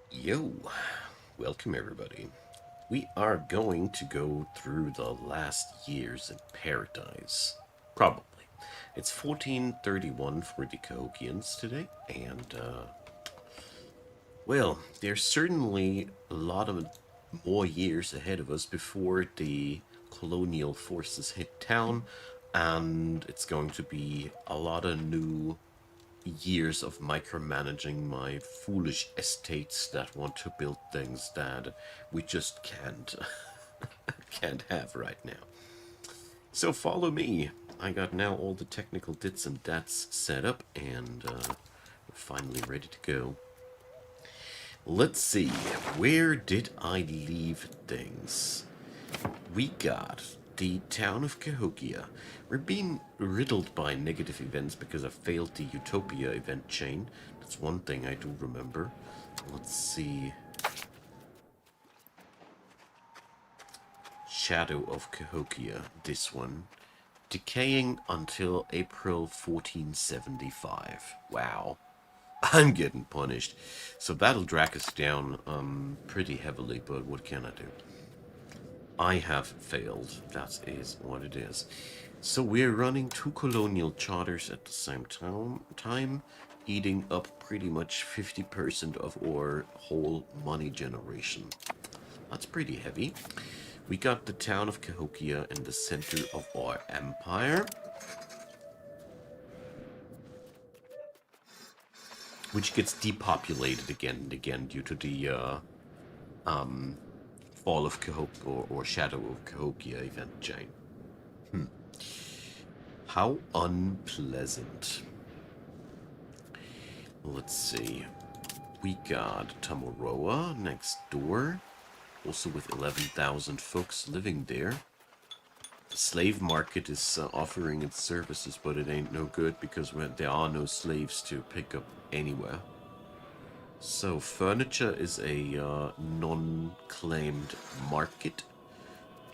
Yo, welcome everybody. We are going to go through the last years in paradise. Probably. It's 1431 for the Cahokians today, and, well, there's certainly a lot of more years ahead of us before the colonial forces hit town, and it's going to be a lot of new years of micromanaging my foolish estates that want to build things that we just can't have right now. So follow me. I got now all the technical dits and dats set up, and we're finally ready to go. Let's see, where did I leave things? We got the town of Cahokia. We're being riddled by negative events because I failed the Utopia event chain. That's one thing I do remember. Let's see. Shadow of Cahokia, this one. Decaying until April 1475. Wow. I'm getting punished. So that'll drag us down pretty heavily, but what can I do? I have failed. That is what it is. So we're running two colonial charters at the same time, eating up pretty much 50% of our whole money generation. That's pretty heavy. We got the town of Cahokia in the center of our empire, which gets depopulated again and again due to the fall of Cahokia or Shadow of Cahokia event chain. How unpleasant. Let's see. We got Tamoroa next door, also with 11,000 folks living there. The slave market is offering its services, but it ain't no good because there are no slaves to pick up anywhere. So furniture is a non-claimed market.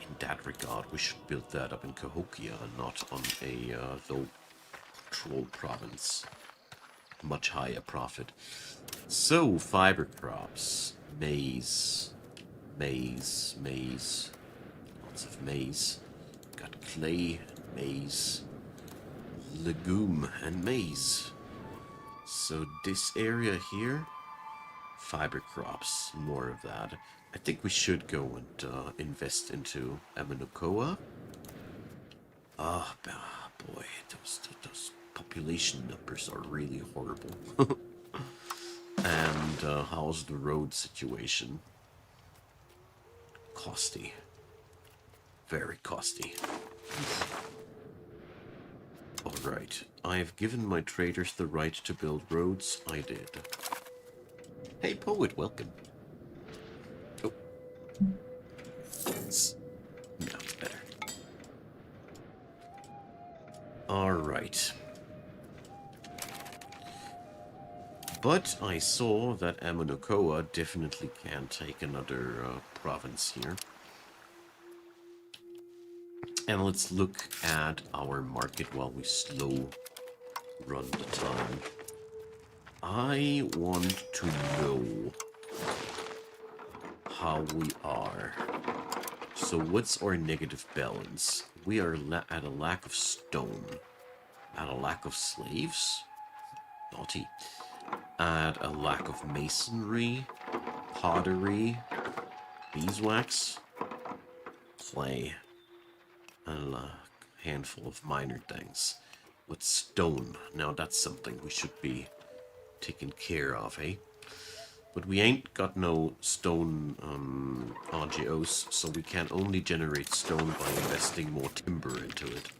In that regard, we should build that up in Cahokia and not on a low control province. Much higher profit. So, fiber crops. Maize. Maize. Maize. Lots of maize. Got clay and maize. Legume and maize. So this area here, fiber crops, more of that. I think we should go and invest into Aminokoa. Ah, boy, those population numbers are really horrible. And how's the road situation? Costy. Very costy. Alright, I have given my traders the right to build roads. I did. Hey, poet, welcome. Oh. Now it's better. Alright. But I saw that Aminokoa definitely can take another province here. And let's look at our market while we slow run the time. I want to know how we are. So what's our negative balance? We are at a lack of stone. At a lack of slaves? Naughty. At a lack of masonry, pottery, beeswax, clay, and a handful of minor things. With stone, now that's something we should be taken care of, eh? But we ain't got no stone RGOs, so we can only generate stone by investing more timber into it.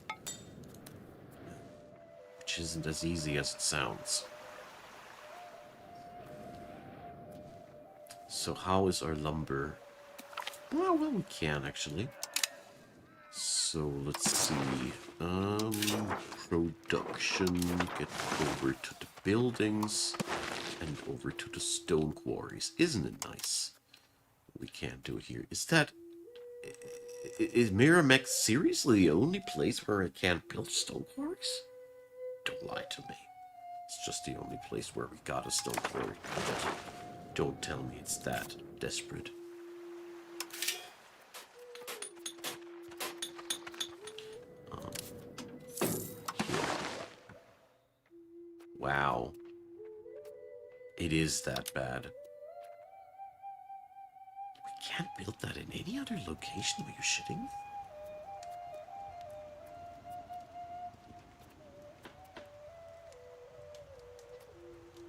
Which isn't as easy as it sounds. So how is our lumber? Well, we can actually. So let's see. Production. Get over to the buildings and over to the stone quarries. Isn't it nice? We can't do it here. Is Miramex seriously the only place where I can't build stone quarries? Don't lie to me. It's just the only place where we got a stone quarry. Don't tell me it's that desperate. Wow. It is that bad. We can't build that in any other location. Are you shitting?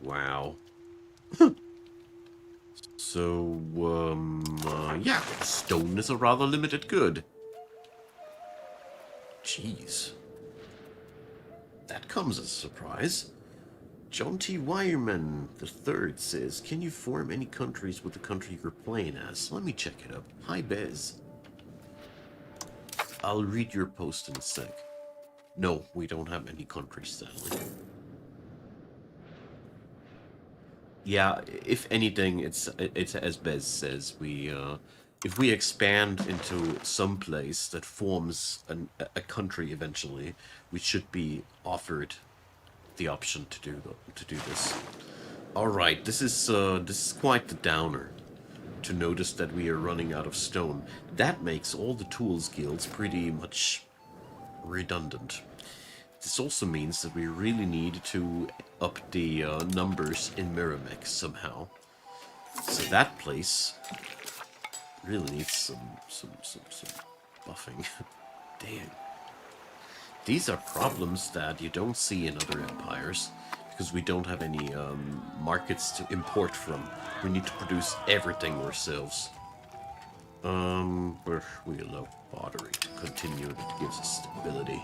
Wow. So, yeah, stone is a rather limited good. Jeez. That comes as a surprise. John T. Wireman III says, can you form any countries with the country you're playing as? Let me check it up. Hi, Bez. I'll read your post in a sec. No, we don't have any countries, sadly. Yeah, if anything, it's as Bez says, if we expand into some place that forms a country eventually, we should be offered the option to do this. All right, this is quite the downer to notice that we are running out of stone. That makes all the tools guilds pretty much redundant. This also means that we really need to up the numbers in Miramex somehow. So that place really needs some buffing. Damn. These are problems that you don't see in other empires, because we don't have any markets to import from. We need to produce everything ourselves. We allow pottery to continue, that gives us stability.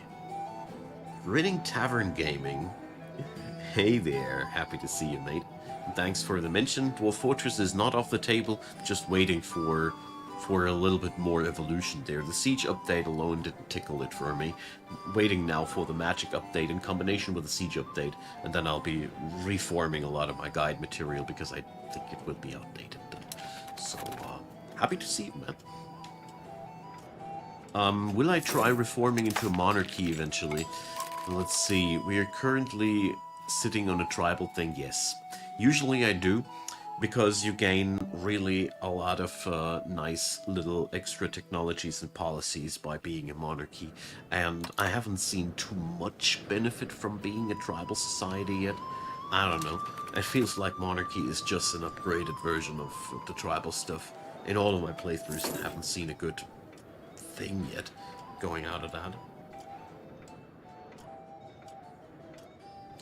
Grinning Tavern Gaming. Hey there, happy to see you, mate. Thanks for the mention. Dwarf Fortress is not off the table, just waiting for a little bit more evolution there. The Siege update alone didn't tickle it for me. Waiting now for the Magic update in combination with the Siege update, and then I'll be reforming a lot of my guide material because I think it will be outdated then. So, happy to see you, man. Will I try reforming into a monarchy eventually? Let's see, we are currently sitting on a tribal thing, yes. Usually I do, because you gain really a lot of nice little extra technologies and policies by being a monarchy, and I haven't seen too much benefit from being a tribal society yet. I don't know, it feels like monarchy is just an upgraded version of the tribal stuff. In all of my playthroughs, I haven't seen a good thing yet going out of that.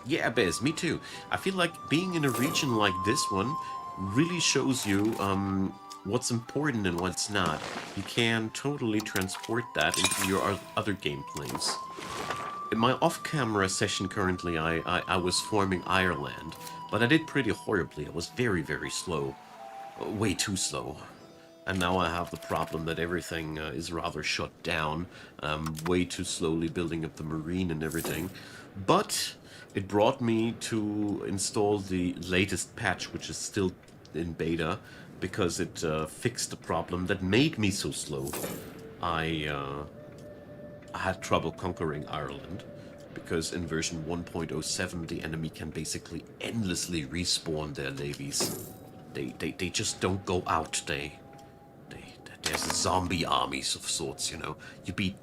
Yeah, Bez, me too. I feel like being in a region like this one really shows you what's important and what's not. You can totally transport that into your other game planes. In my off-camera session currently, I was forming Ireland, but I did pretty horribly. I was very, very slow. Way too slow. And now I have the problem that everything is rather shut down. Way too slowly building up the marine and everything. But it brought me to install the latest patch, which is still in beta, because it fixed the problem that made me so slow. I had trouble conquering Ireland, because in version 1.07 the enemy can basically endlessly respawn their levies. They just don't go out. There's zombie armies of sorts, you know. You beat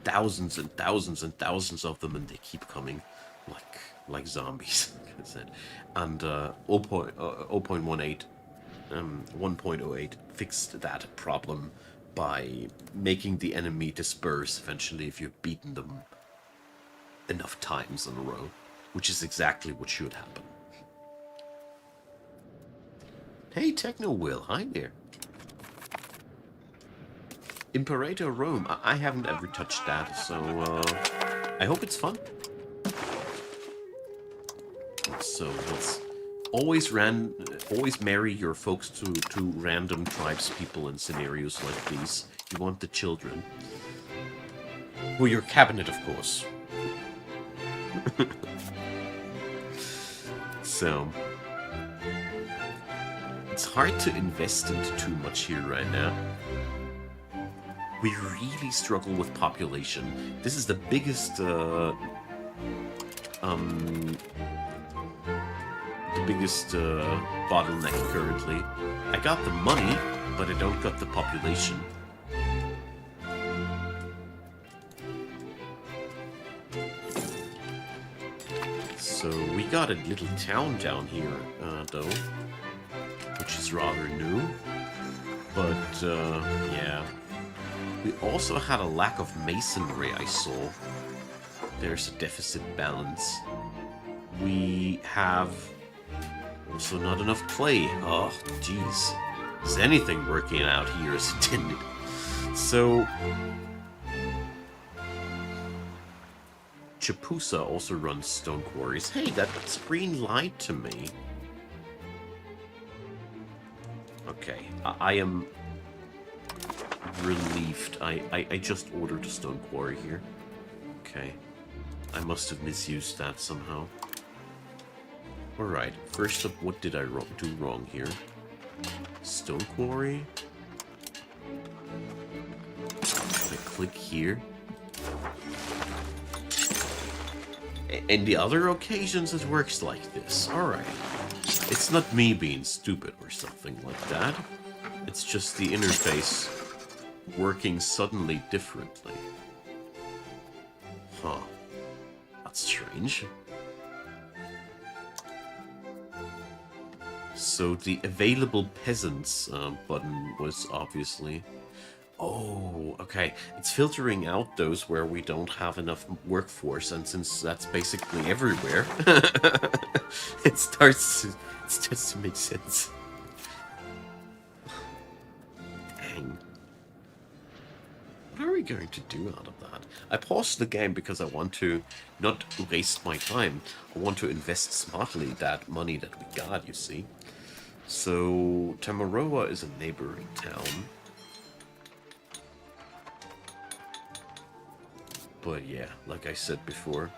thousands and thousands and thousands of them, and they keep coming like zombies. Like I said. And 1.08 fixed that problem by making the enemy disperse eventually if you've beaten them enough times in a row, which is exactly what should happen. Hey, Techno Will, hi there. Imperator Rome, I haven't ever touched that, so I hope it's fun. So let's always marry your folks to random tribes people in scenarios like these. You want the children. Well, your cabinet, of course. So it's hard to invest into too much here right now. We really struggle with population. This is the biggest biggest bottleneck currently. I got the money, but I don't got the population. So we got a little town down here, though, which is rather new. But, yeah. We also had a lack of masonry, I saw. There's a deficit balance. We have also not enough clay. Oh, jeez. Is anything working out here as intended? So, Chapusa also runs stone quarries. Hey, that screen lied to me. Okay, I am relieved. I just ordered a stone quarry here. Okay. I must have misused that somehow. Alright, first up, what did I do wrong here? Stone quarry. I click here. And the other occasions it works like this. Alright. It's not me being stupid or something like that. It's just the interface working suddenly differently. Huh. That's strange. So the available peasants button was obviously... Oh, okay. It's filtering out those where we don't have enough workforce, and since that's basically everywhere, it starts to make sense. Dang. What are we going to do out of that? I paused the game because I want to not waste my time. I want to invest smartly that money that we got, you see. So, Tamaroa is a neighboring town. But yeah, like I said before,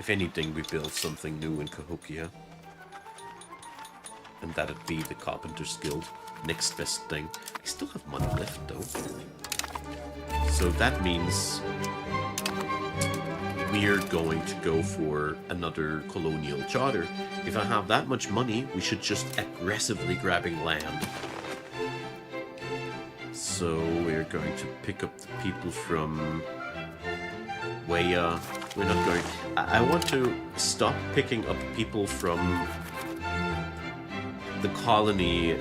if anything, we build something new in Cahokia. And that'd be the Carpenter's Guild. Next best thing. I still have money left, though. So that means we're going to go for another colonial charter. If I have that much money, we should just aggressively grabbing land. So we're going to pick up the people from... we're not going... I want to stop picking up people from the colony,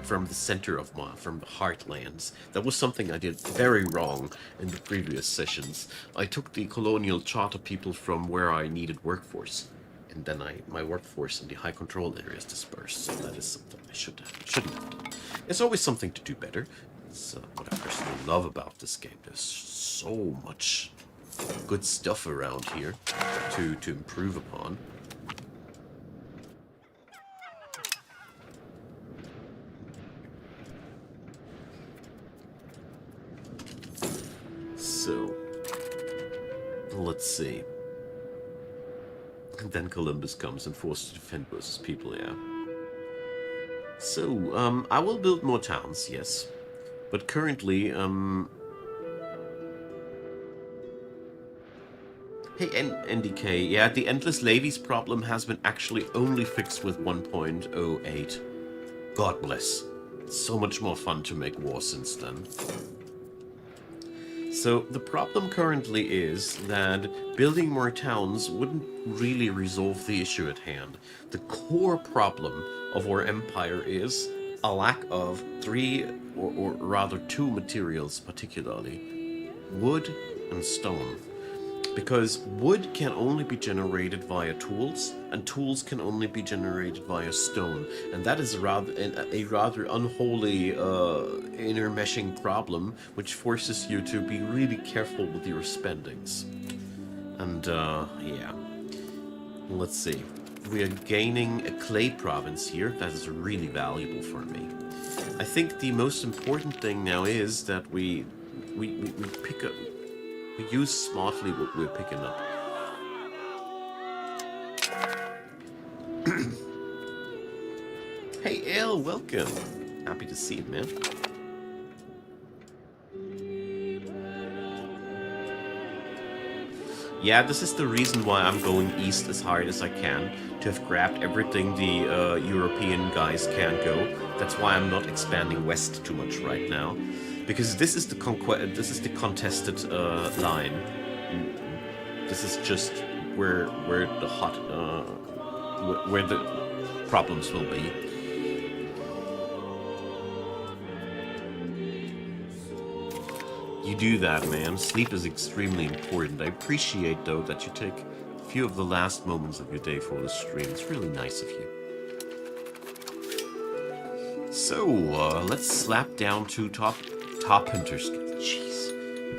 from the center of from the heartlands. That was something I did very wrong in the previous sessions. I took the colonial charter people from where I needed workforce, and then my workforce in the high control areas dispersed. So that is something I shouldn't have done. It's always something to do better. It's what I personally love about this game. There's so much good stuff around here to improve upon. So, let's see. And then Columbus comes and forced to defend versus people, yeah. So, I will build more towns, yes. But currently, Hey, NDK, yeah, the Endless Ladies problem has been actually only fixed with 1.08. God bless. It's so much more fun to make war since then. So, the problem currently is that building more towns wouldn't really resolve the issue at hand. The core problem of our empire is a lack of or rather two materials particularly. Wood and stone. Because wood can only be generated via tools, and tools can only be generated via stone. And that is a rather unholy intermeshing problem, which forces you to be really careful with your spendings. And, yeah. Let's see. We are gaining a clay province here. That is really valuable for me. I think the most important thing now is that we pick up... We use smartly what we're picking up. Hey, Ale, welcome. Happy to see you, man. Yeah, this is the reason why I'm going east as hard as I can, to have grabbed everything the European guys can go. That's why I'm not expanding west too much right now, because this is the contested line. This is just where the hot where the problems will be. You do that, man. Sleep is extremely important. I appreciate, though, that you take a few of the last moments of your day for the stream. It's really nice of you. So, let's slap down to top hunter skill. Jeez.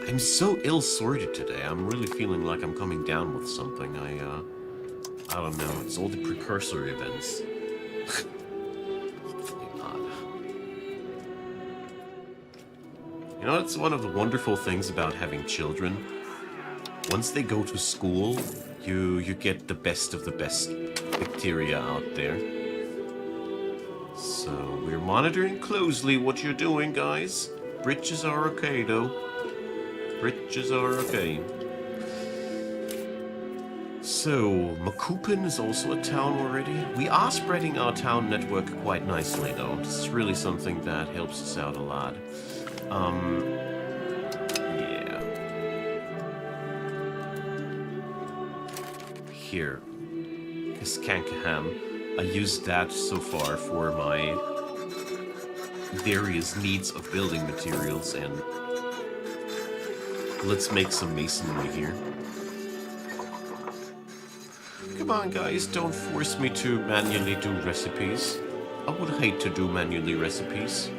I'm so ill-sorted today. I'm really feeling like I'm coming down with something. I don't know. It's all the precursor events. You know, it's one of the wonderful things about having children. Once they go to school, you get the best of the best bacteria out there. So, we're monitoring closely what you're doing, guys. Bridges are okay, though. Bridges are okay. So, Macoupin is also a town already. We are spreading our town network quite nicely, though. This is really something that helps us out a lot. Yeah. Here. Cahokia. I used that so far for my various needs of building materials, and let's make some masonry here. Come on, guys, don't force me to manually do recipes. I would hate to do manually recipes.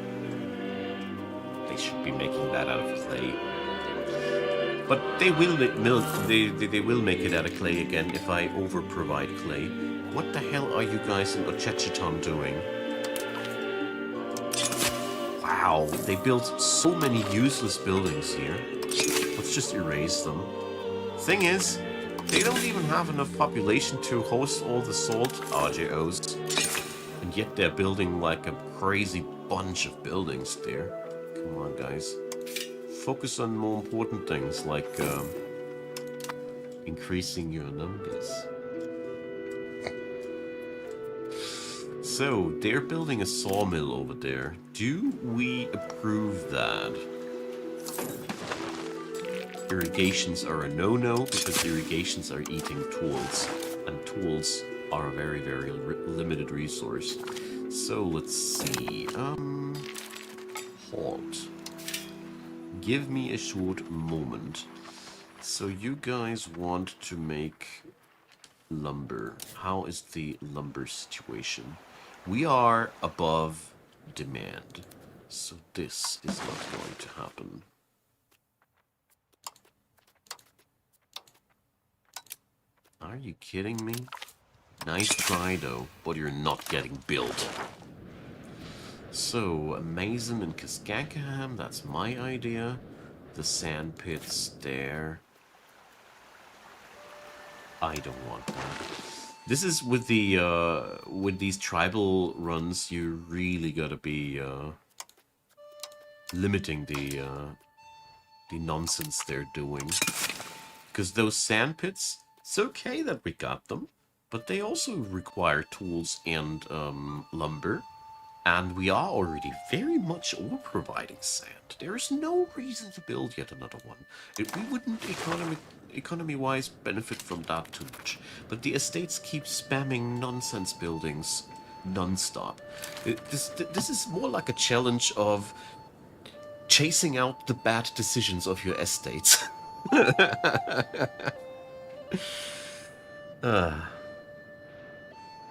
They should be making that out of clay. But they will they will make it out of clay again if I over-provide clay. What the hell are you guys in Ochechiton doing? Wow, they built so many useless buildings here. Let's just erase them. Thing is, they don't even have enough population to host all the salt RJOs. And yet they're building like a crazy bunch of buildings there. Come on, guys. Focus on more important things, like increasing your numbers. So, they're building a sawmill over there. Do we approve that? Irrigations are a no-no, because irrigations are eating tools. And tools are a very, very limited resource. So, let's see. Halt. Give me a short moment. So you guys want to make lumber. How is the lumber situation? We are above demand. So this is not going to happen. Are you kidding me? Nice try though, but you're not getting built. So, Mason and Cahokia, that's my idea. The sand pits there. I don't want that. This is with the with these tribal runs, you really gotta be limiting the nonsense they're doing. Because those sand pits, it's okay that we got them, but they also require tools and lumber. And we are already very much over-providing sand. There is no reason to build yet another one. We wouldn't economy-wise benefit from that too much. But the estates keep spamming nonsense buildings non-stop. This is more like a challenge of chasing out the bad decisions of your estates.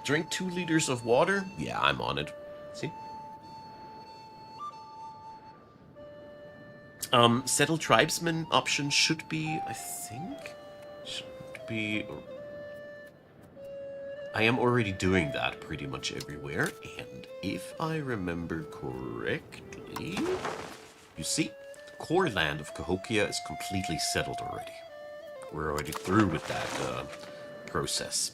Drink 2 liters of water? Yeah, I'm on it. See? Settle tribesman option should be, I think, should be... I am already doing that pretty much everywhere, and if I remember correctly, you see, the core land of Cahokia is completely settled already. We're already through with that process.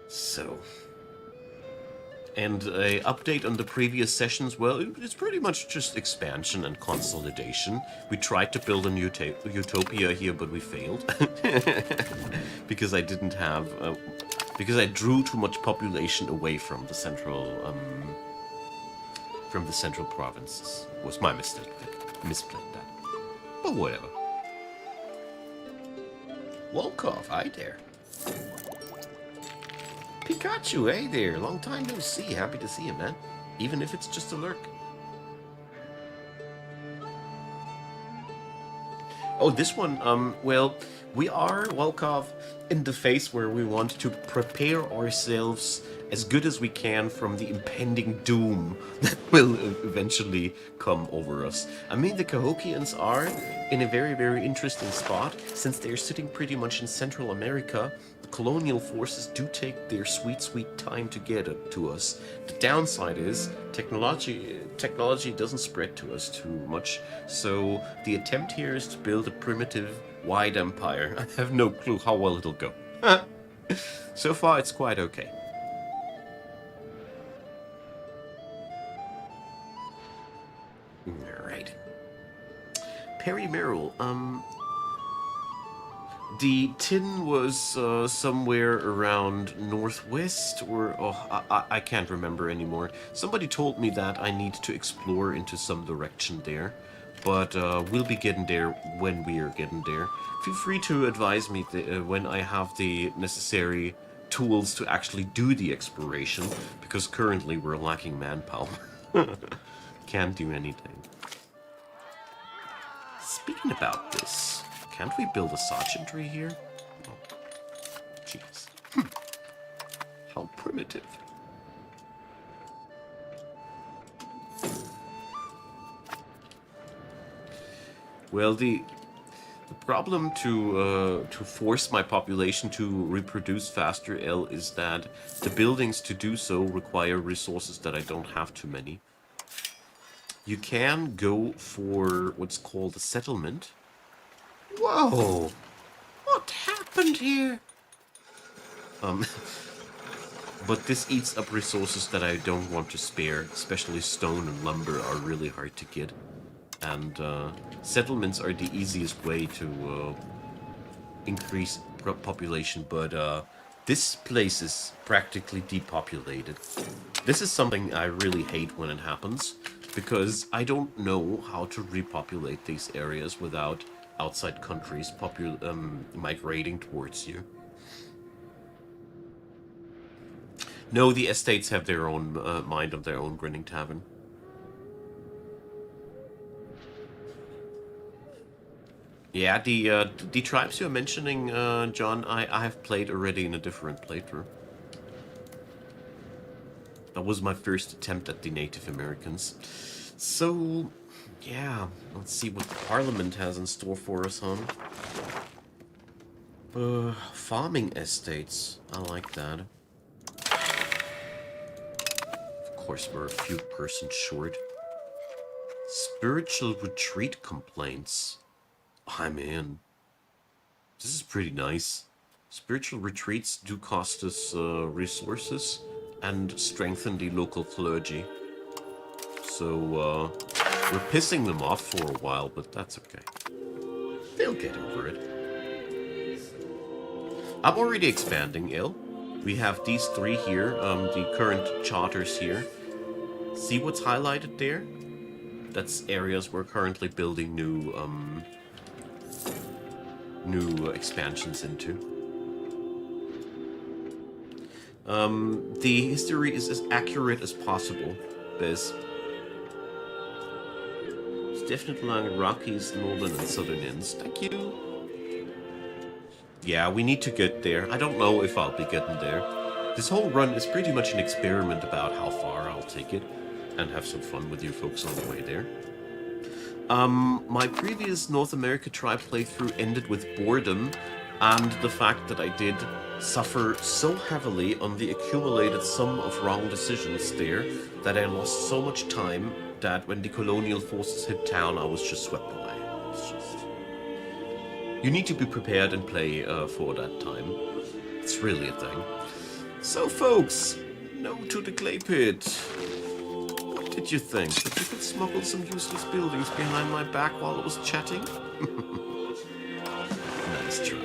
So... And a update on the previous sessions, well, it's pretty much just expansion and consolidation. We tried to build a new utopia here, but we failed. Because I didn't have... because I drew too much population away from the central provinces. Was my mistake. Misplayed that. But whatever. Volkov, hi there. Pikachu, hey there. Long time no see. Happy to see you, man. Even if it's just a lurk. Oh, this one, well, we are, Volkov, in the phase where we want to prepare ourselves as good as we can from the impending doom that will eventually come over us. I mean, the Cahokians are in a very, very interesting spot, since they're sitting pretty much in Central America. The colonial forces do take their sweet, sweet time to get it to us. The downside is technology doesn't spread to us too much, so the attempt here is to build a primitive, wide empire. I have no clue how well it'll go. So far, it's quite okay. Alright. Perry Merrill, the tin was somewhere around northwest, or... oh, I can't remember anymore. Somebody told me that I need to explore into some direction there. But we'll be getting there when we are getting there. Feel free to advise me when I have the necessary tools to actually do the exploration, because currently we're lacking manpower. Can't do anything. Speaking about this, can't we build a sergeantry here? Oh, jeez. How primitive. Well, the problem to force my population to reproduce faster, L, is that the buildings to do so require resources that I don't have too many. You can go for what's called a settlement. Whoa! What happened here? But this eats up resources that I don't want to spare, especially stone and lumber are really hard to get. And settlements are the easiest way to increase population, but this place is practically depopulated. This is something I really hate when it happens, because I don't know how to repopulate these areas without outside countries migrating towards you. No, the estates have their own mind of their own grinning tavern. Yeah, the tribes you're mentioning, John, I have played already in a different playthrough. That was my first attempt at the Native Americans. So, yeah, let's see what the Parliament has in store for us, huh? Farming estates. I like that. Of course, we're a few persons short. Spiritual retreat complaints. I'm in. This is pretty nice. Spiritual retreats do cost us resources and strengthen the local clergy. So, we're pissing them off for a while, but that's okay. They'll get over it. I'm already expanding, Il. We have these three here, the current charters here. See what's highlighted there? That's areas we're currently building new expansions into. The history is as accurate as possible, Biz. It's definitely along Rockies, Northern and Southern ends. Thank you. Yeah, we need to get there. I don't know if I'll be getting there. This whole run is pretty much an experiment about how far I'll take it, and have some fun with you folks on the way there. My previous North America tribe playthrough ended with boredom, and the fact that I did suffer so heavily on the accumulated sum of wrong decisions there that I lost so much time that when the colonial forces hit town, I was just swept away. It's just... You need to be prepared and play for that time. It's really a thing. So folks, No to the clay pit. What did you think? That you could smuggle some useless buildings behind my back while I was chatting? Nice try.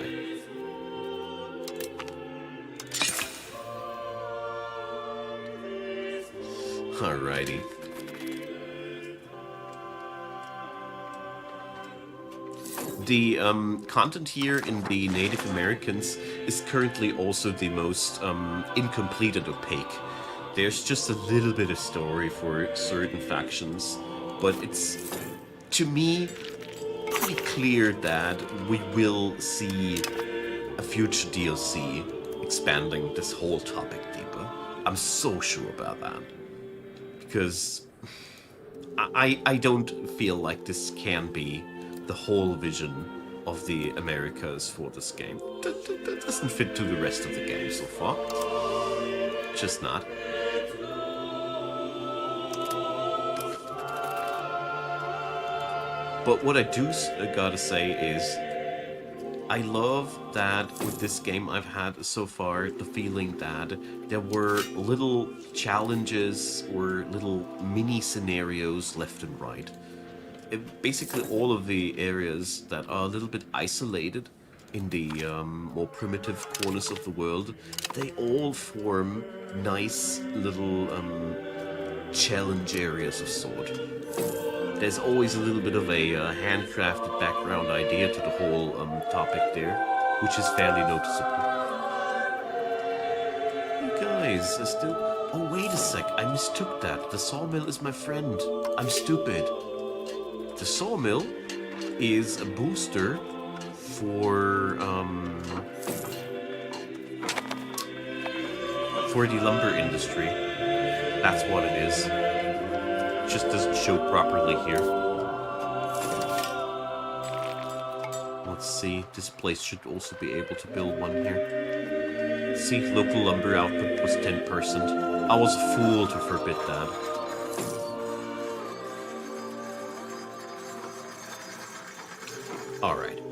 Alrighty. The content here in the Native Americans is currently also the most incomplete and opaque. There's just a little bit of story for certain factions, but it's, to me, pretty clear that we will see a future DLC expanding this whole topic deeper. I'm so sure about that. Because I don't feel like this can be the whole vision of the Americas for this game. That doesn't fit to the rest of the game so far. Just not. But what I do gotta say is, I love that with this game I've had so far the feeling that there were little challenges or little mini scenarios left and right. Basically all of the areas that are a little bit isolated in the more primitive corners of the world, they all form nice little challenge areas of sort. There's always a little bit of a handcrafted background idea to the whole topic there, which is fairly noticeable. You guys are still... Oh, wait a sec, I mistook that. The sawmill is my friend. I'm stupid. The sawmill is a booster for the lumber industry. That's what it is. Just doesn't show properly here. Let's see, this place should also be able to build one here. See, local lumber output was 10%. I was a fool to forbid that. Alright,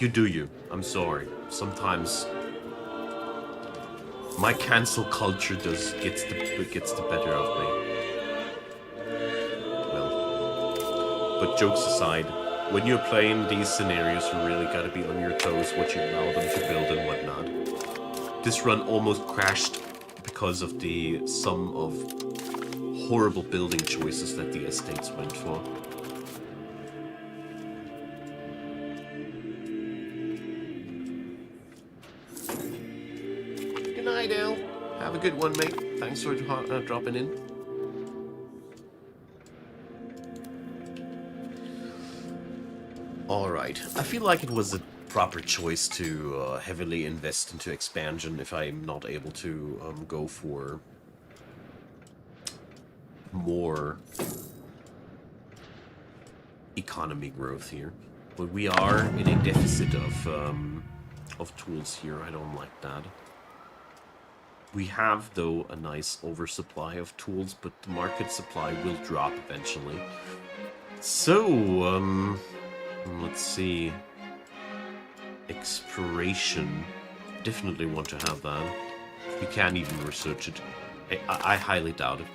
you do you. I'm sorry. Sometimes my cancel culture gets the better of me. But jokes aside, when you're playing these scenarios, you really gotta be on your toes what you allow them to build and whatnot. This run almost crashed because of the sum of horrible building choices that the estates went for. Good night, Al. Have a good one, mate. Thanks for dropping in. Alright, I feel like it was a proper choice to heavily invest into expansion if I'm not able to go for more economy growth here. But we are in a deficit of tools here. I don't like that. We have, though, a nice oversupply of tools, but the market supply will drop eventually. So, let's see. Exploration. Definitely want to have that. We can't even research it. I highly doubt it.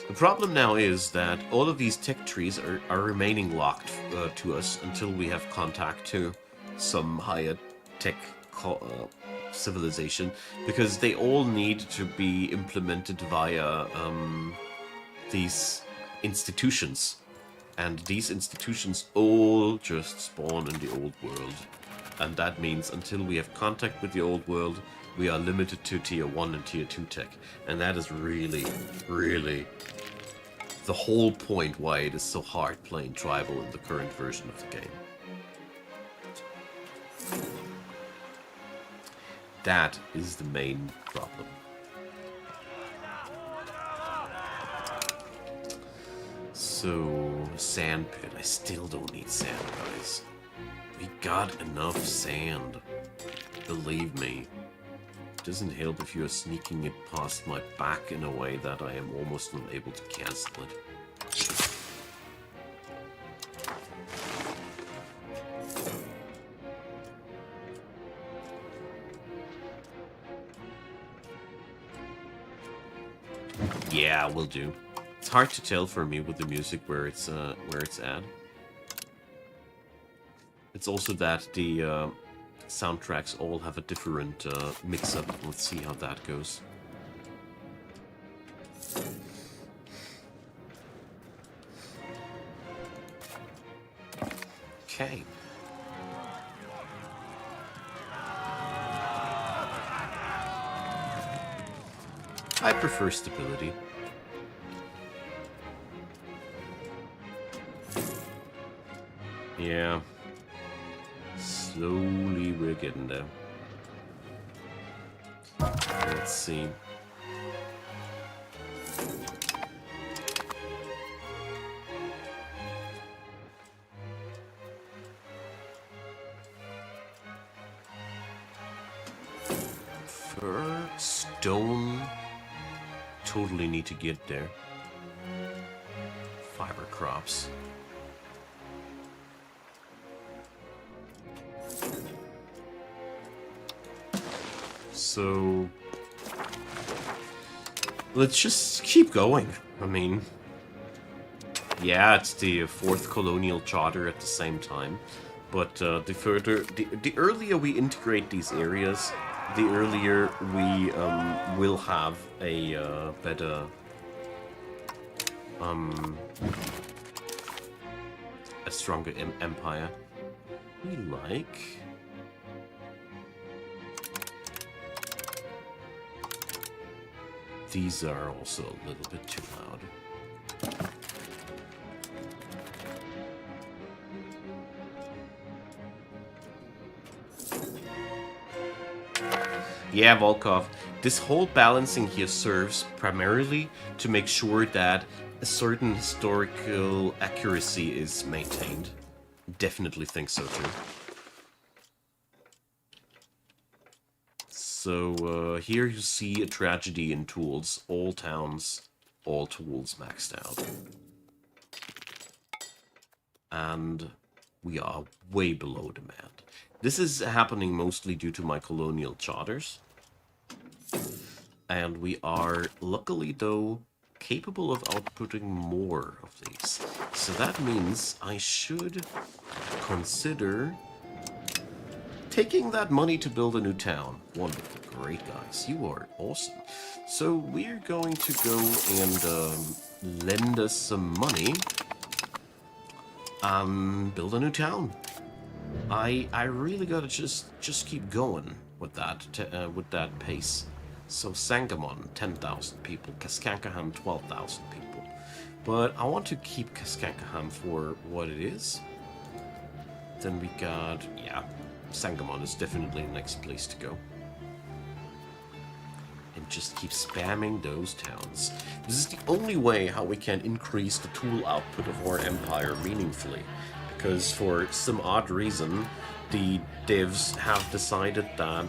The problem now is that all of these tech trees are remaining locked to us until we have contact to some higher tech civilization, because they all need to be implemented via these institutions. And these institutions all just spawn in the old world. And that means until we have contact with the old world, we are limited to tier 1 and tier 2 tech. And that is really, really the whole point why it is so hard playing tribal in the current version of the game. That is the main problem. So, sand pit. I still don't need sand, guys. We got enough sand. Believe me. It doesn't help if you are sneaking it past my back in a way that I am almost unable to cancel it. will do. It's hard to tell for me with the music where it's at. It's also that the soundtracks all have a different mix-up. Let's see how that goes. Okay. I prefer stability. Yeah. Slowly we're getting there. Let's see. Fur, stone. Totally need to get there. Fiber crops. So let's just keep going. I mean, yeah, it's the fourth colonial charter at the same time, but the earlier we integrate these areas, the earlier we will have a better a stronger empire. We like. These are also a little bit too loud. Yeah, Volkov, this whole balancing here serves primarily to make sure that a certain historical accuracy is maintained. Definitely think so too. So here you see a tragedy in tools. All towns, all tools maxed out. And we are way below demand. This is happening mostly due to my colonial charters. And we are, luckily though, capable of outputting more of these. So that means I should consider taking that money to build a new town. Wonderful. Great, guys. You are awesome. So we're going to go and lend us some money and build a new town. I really gotta just keep going with that pace. So Sangamon, 10,000 people. Kaskankahan, 12,000 people. But I want to keep Kaskankahan for what it is. Then we got, yeah, Sangamon is definitely the next place to go. And just keep spamming those towns. This is the only way how we can increase the tool output of our empire meaningfully. Because for some odd reason, the devs have decided that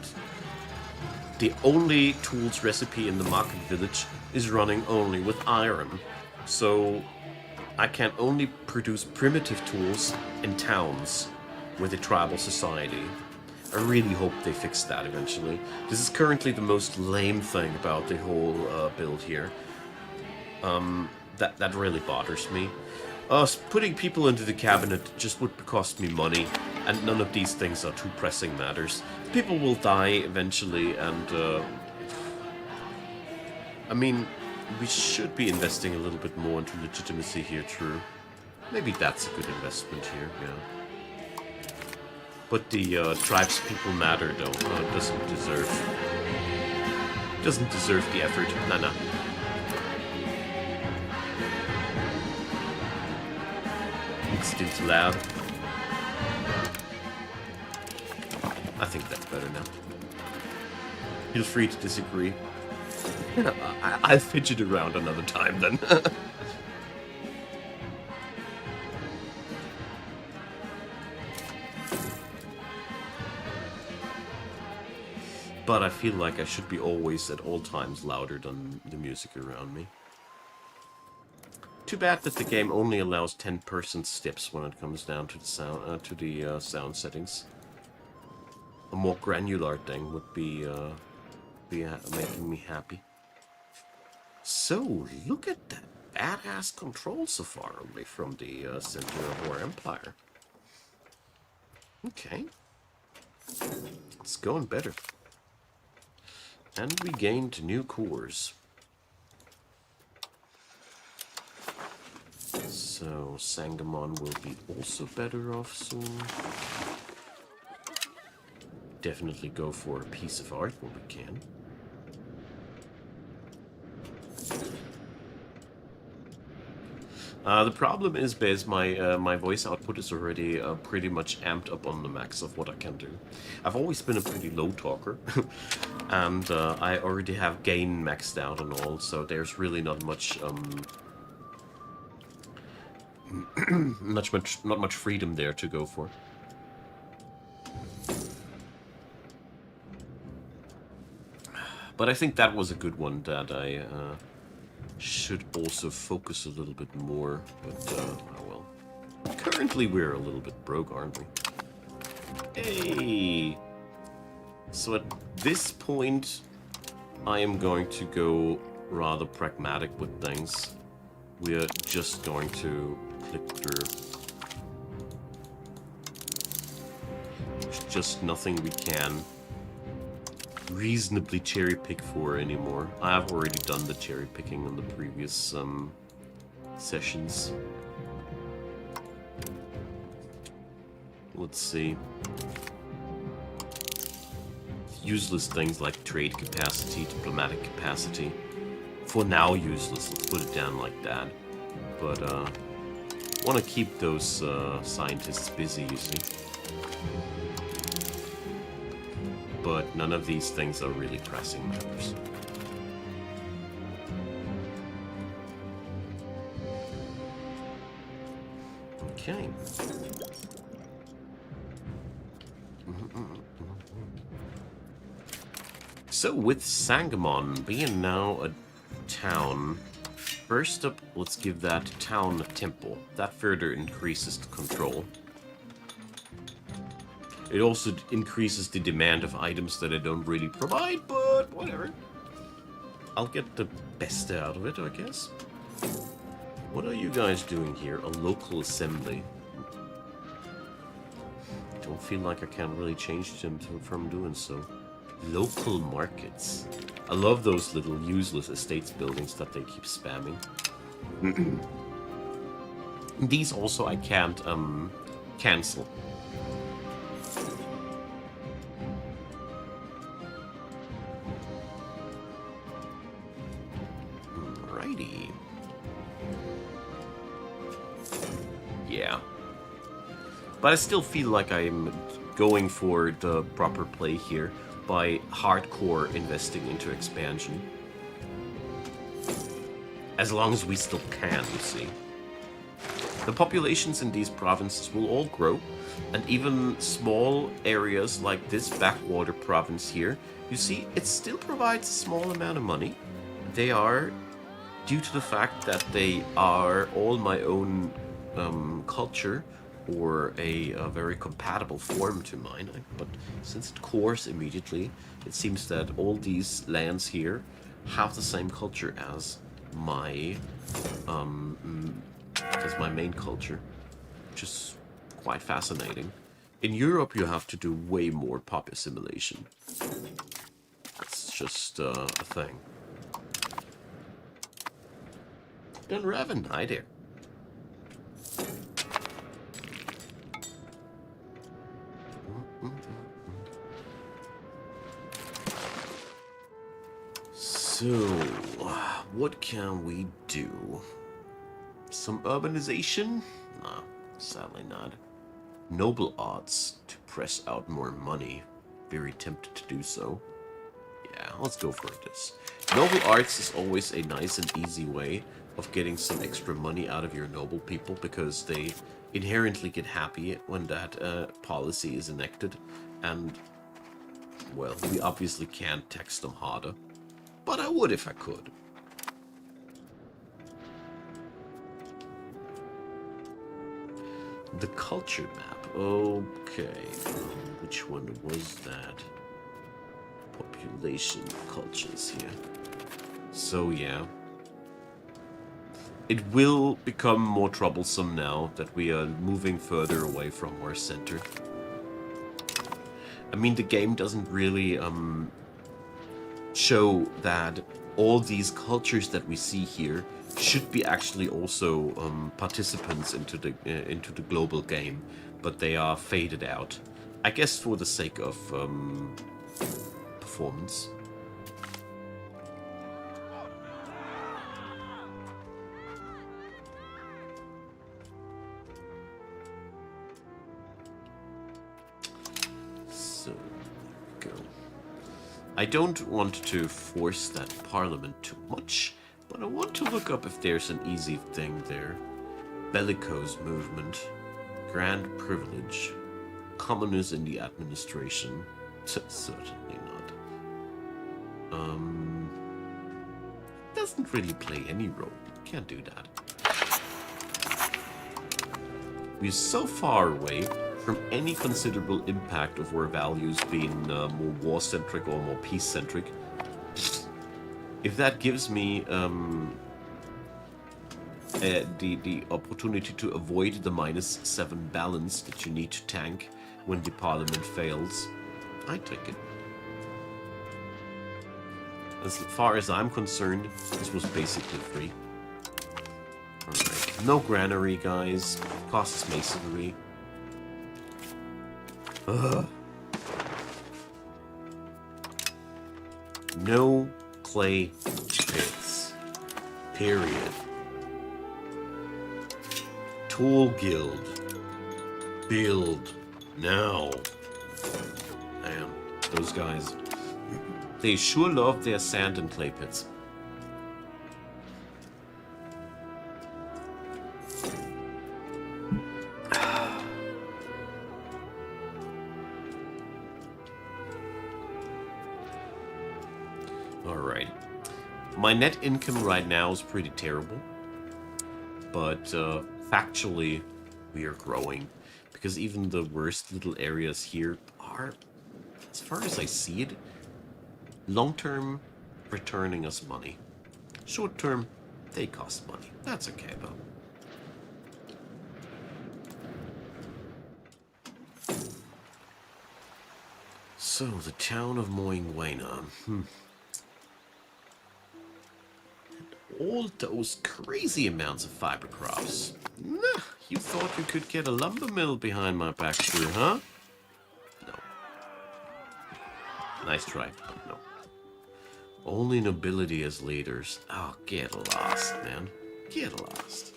the only tools recipe in the market village is running only with iron. So I can only produce primitive tools in towns with a tribal society. I really hope they fix that eventually. This is currently the most lame thing about the whole build here. That really bothers me. Putting people into the cabinet just would cost me money, and none of these things are too pressing matters. People will die eventually, and I mean, we should be investing a little bit more into legitimacy here, true. Maybe that's a good investment here, yeah. But the tribes people matter, though. Doesn't deserve the effort. Nah. It's still too loud. I think that's better now. Feel free to disagree. I'll fidget around another time then. But I feel like I should be always at all times louder than the music around me. Too bad that the game only allows 10% steps when it comes down to the sound settings. A more granular thing would be making me happy. So, look at that badass control so far away from the center of our empire. Okay. It's going better. And we gained new cores. So, Sangamon will be also better off soon. Definitely go for a piece of art when we can. The problem is, Bez, my voice output is already pretty much amped up on the max of what I can do. I've always been a pretty low talker, and I already have gain maxed out and all, so there's really not much not much freedom there to go for. But I think that was a good one that I should also focus a little bit more, but oh well. Currently we're a little bit broke, aren't we? Hey! So at this point, I am going to go rather pragmatic with things. We are just going to click through. There's just nothing we can reasonably cherry pick for anymore. I have already done the cherry picking on the previous sessions. Let's see. Useless things like trade capacity, diplomatic capacity. For now, useless. Let's put it down like that. But want to keep those scientists busy, you see. But none of these things are really pressing matters. Okay. So with Sangamon being now a town, first up, let's give that town a temple. That further increases the control. It also increases the demand of items that I don't really provide, but whatever. I'll get the best out of it, I guess. What are you guys doing here? A local assembly. Don't feel like I can really change them from doing so. Local markets. I love those little useless estates buildings that they keep spamming. These also I can't cancel. Alrighty. Yeah. But I still feel like I'm going for the proper play here by hardcore investing into expansion. As long as we still can, you see. The populations in these provinces will all grow, and even small areas like this backwater province here, you see, it still provides a small amount of money. They are, due to the fact that they are all my own culture, or a very compatible form to mine, but since it cores immediately, it seems that all these lands here have the same culture as my main culture, which is quite fascinating. In Europe, you have to do way more pop assimilation. It's just a thing. Dunraven, hi there. So, what can we do? Some urbanization? Nah, sadly not. Noble arts to press out more money. Very tempted to do so. Yeah, let's go for this. Noble arts is always a nice and easy way of getting some extra money out of your noble people, because they inherently get happy when that policy is enacted. And, well, we obviously can't tax them harder. But I would if I could. The culture map. Okay. Which one was that? Population cultures here. So, yeah. It will become more troublesome now that we are moving further away from our center. I mean, the game doesn't really show that all these cultures that we see here should be actually also participants into the global game, but they are faded out. I guess for the sake of performance. So, go. I don't want to force that parliament too much, but I want to look up if there's an easy thing there. Bellicose movement, grand privilege, commoners in the administration. Certainly not. Doesn't really play any role. Can't do that. We're so far away from any considerable impact of our values being more war-centric or more peace-centric. If that gives me the opportunity to avoid the -7 balance that you need to tank when the parliament fails, I take it. As far as I'm concerned, this was basically free. Alright, no granary, guys. Costs masonry. Ugh. No clay pits. Period. Tool guild. Build. Now. Damn, those guys. They sure love their sand and clay pits. Alright. My net income right now is pretty terrible. But factually, we are growing. Because even the worst little areas here are, as far as I see it, long-term returning us money. Short-term, they cost money. That's okay, though. So, the town of Moingwana. All those crazy amounts of fiber crops. Nah, you thought you could get a lumber mill behind my back here, huh? No. Nice try, but no. Only nobility as leaders. Oh, get lost, man. Get lost.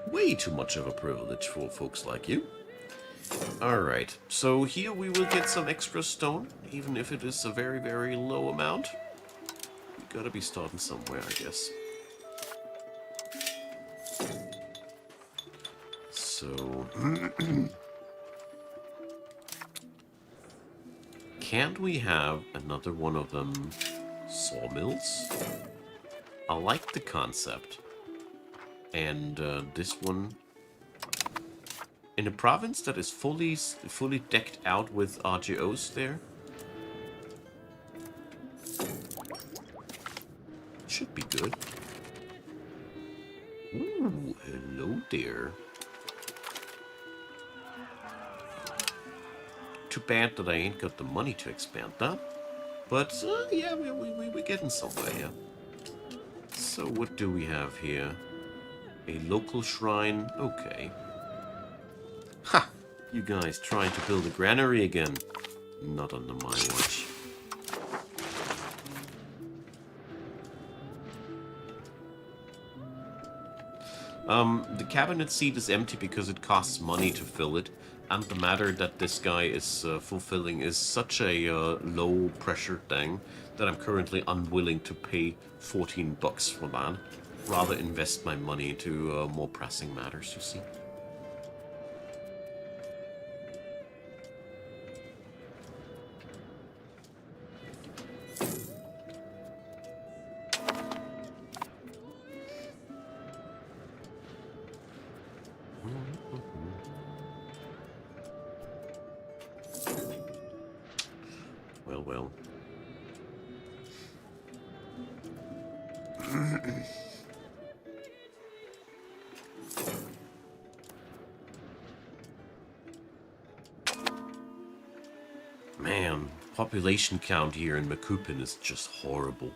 Way too much of a privilege for folks like you. Alright, so here we will get some extra stone, even if it is a very, very low amount. We gotta be starting somewhere, I guess. So... can't we have another one of them sawmills? I like the concept. And this one... in a province that is fully decked out with RGOs there. Should be good. Ooh, hello there. Too bad that I ain't got the money to expand that. But, yeah, we're getting somewhere here. So, what do we have here? A local shrine. Okay. Ha! You guys trying to build a granary again. Not under my watch. The cabinet seat is empty because it costs money to fill it. And the matter that this guy is fulfilling is such a low pressure thing that I'm currently unwilling to pay 14 bucks for that. Rather invest my money into more pressing matters, you see. Well. population count here in Macoupin is just horrible.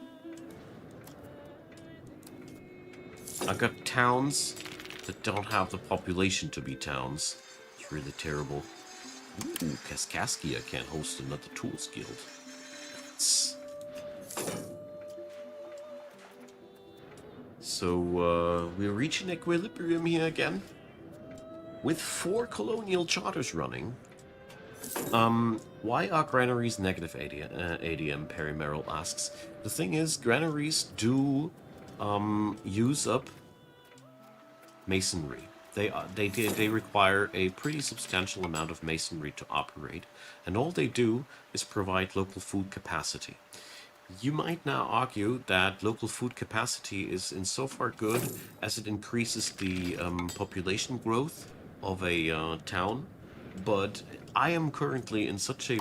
I got towns that don't have the population to be towns. It's really terrible. Ooh, Kaskaskia can't host another tools guild. So, we're reaching equilibrium here again. With 4 colonial charters running. Why are granaries negative ADM? Perimeral asks. The thing is, granaries do use up masonry. They require a pretty substantial amount of masonry to operate, and all they do is provide local food capacity. You might now argue that local food capacity is insofar good as it increases the population growth of a town, but I am currently in such a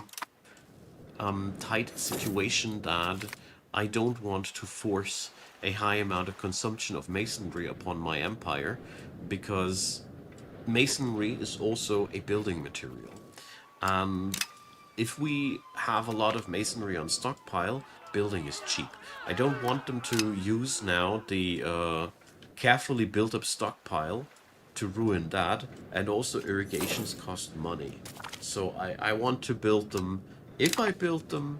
tight situation that I don't want to force a high amount of consumption of masonry upon my empire, because masonry is also a building material. And if we have a lot of masonry on stockpile, building is cheap. I don't want them to use now the carefully built up stockpile to ruin that, and also irrigations cost money. So I want to build them, if I build them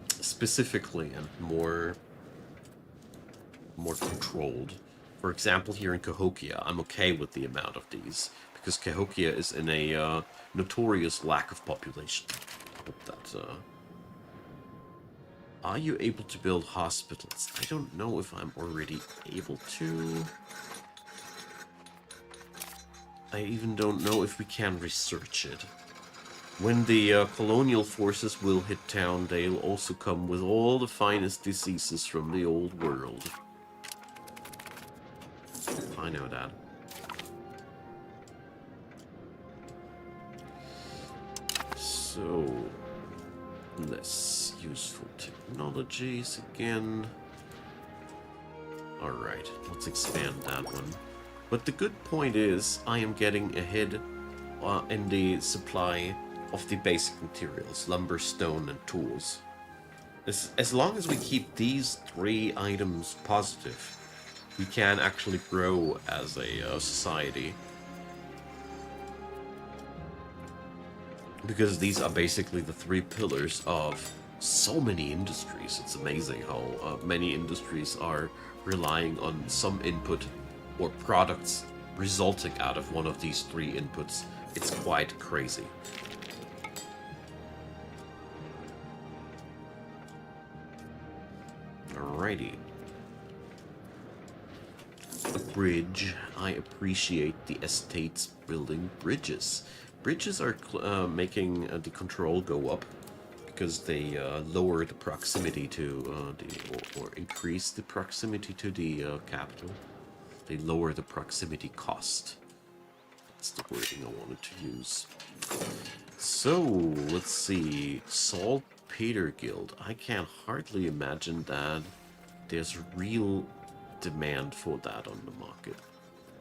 specifically and more controlled. For example, here in Cahokia, I'm okay with the amount of these, because Cahokia is in a notorious lack of population. I hope that... Are you able to build hospitals? I don't know if I'm already able to. I even don't know if we can research it. When the colonial forces will hit town, they'll also come with all the finest diseases from the old world. I know that. So, less useful technologies again. Alright, let's expand that one. But the good point is, I am getting ahead in the supply of the basic materials, lumber, stone, and tools. As long as we keep these 3 items positive, we can actually grow as a society. Because these are basically the 3 pillars of so many industries. It's amazing how many industries are relying on some input or products resulting out of one of these 3 inputs. It's quite crazy. Alrighty. A bridge. I appreciate the estates building bridges. Bridges are making the control go up because they lower the proximity to or increase the proximity to the capital. They lower the proximity cost. That's the wording I wanted to use. So, let's see. Saltpeter Guild. I can hardly imagine that there's real demand for that on the market.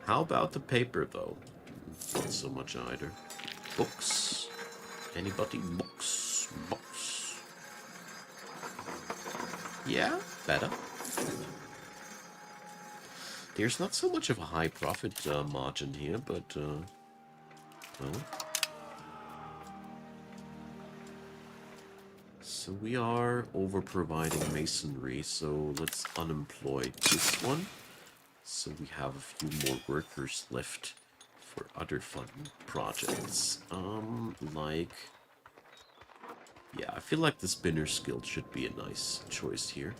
How about the paper, though? Not so much either. Books. Anybody? Books. Books. Yeah, better. There's not so much of a high profit margin here, but, well. So we are over-providing masonry, so let's unemploy this one. So we have a few more workers left for other fun projects. Like... Yeah, I feel like the spinner skill should be a nice choice here.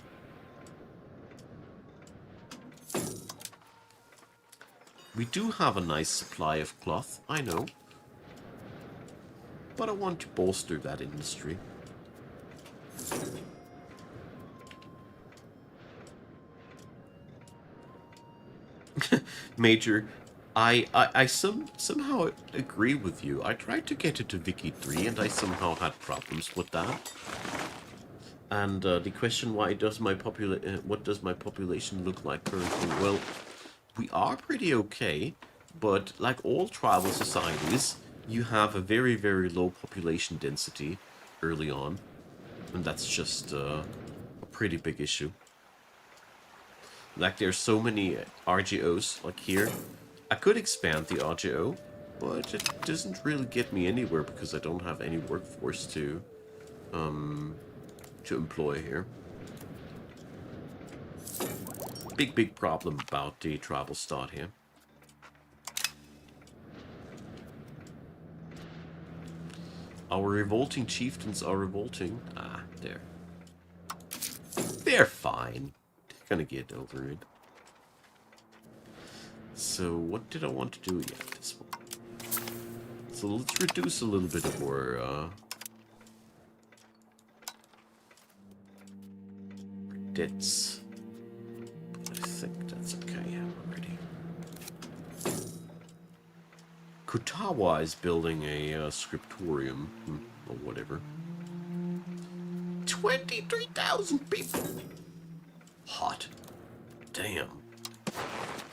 We do have a nice supply of cloth, I know. But I want to bolster that industry. Major, I somehow agree with you. I tried to get into Wiki 3 and I somehow had problems with that. And the question, what does my population look like currently? Well, we are pretty okay, but like all tribal societies, you have a very, very low population density early on. And that's just a pretty big issue. Like, there's so many RGOs, like here. I could expand the RGO, but it doesn't really get me anywhere because I don't have any workforce to employ here. Big problem about the tribal start here. Our revolting chieftains are revolting. Ah, there. They're fine. They're gonna get over it. So, what did I want to do? Yeah, this one. So, let's reduce a little bit of our debts. I think that's okay already. Kutawa is building a scriptorium, or whatever. 23,000 people! Hot. Damn.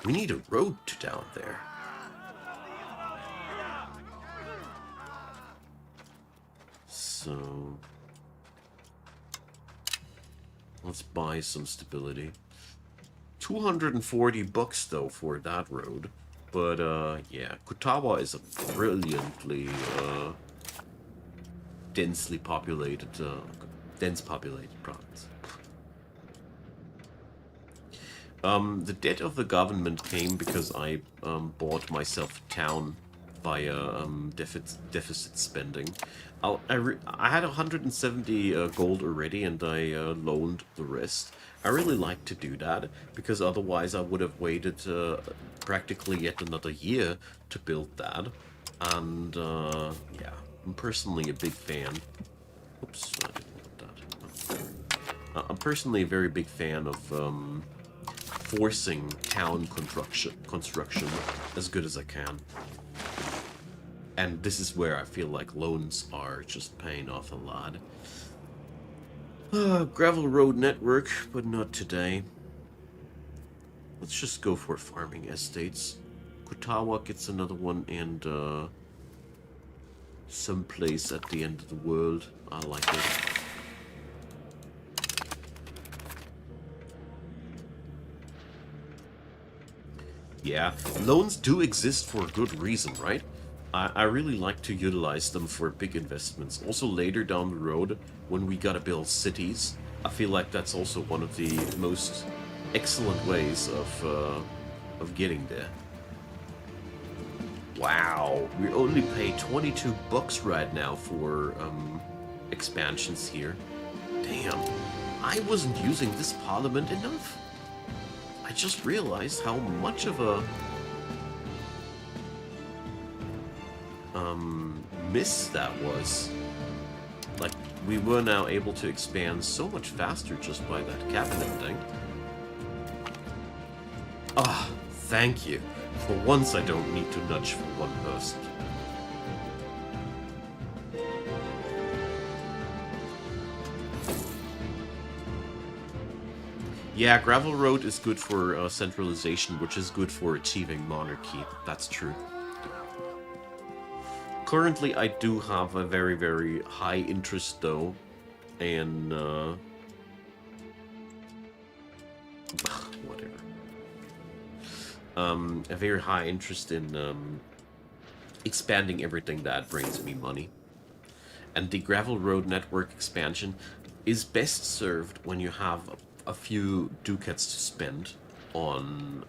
We need a road to down there. So... let's buy some stability. 240 bucks, though, for that road. But, yeah. Kutawa is a brilliantly, dense populated province. The debt of the government came because I bought myself a town via deficit spending. I had 170 gold already, and I loaned the rest. I really like to do that because otherwise I would have waited practically yet another year to build that. And yeah, I'm personally a big fan. Oops, I didn't want that. I'm personally a very big fan of forcing town construction as good as I can. And this is where I feel like loans are just paying off a lot. Gravel road network, but not today. Let's just go for farming estates. Kutawa gets another one, and someplace at the end of the world. I like it. Yeah, loans do exist for a good reason, right? I really like to utilize them for big investments. Also later down the road, when we gotta build cities, I feel like that's also one of the most excellent ways of getting there. Wow, we only pay 22 bucks right now for expansions here. Damn, I wasn't using this parliament enough. I just realized how much of a miss that was. Like, we were now able to expand so much faster just by that cabinet thing. Ah, thank you. For once I don't need to nudge for one person. Yeah, gravel road is good for centralization, which is good for achieving monarchy. That's true. Currently, I do have a very, very high interest, though, in whatever. A very high interest in expanding everything that brings me money. And the gravel road network expansion is best served when you have a few ducats to spend on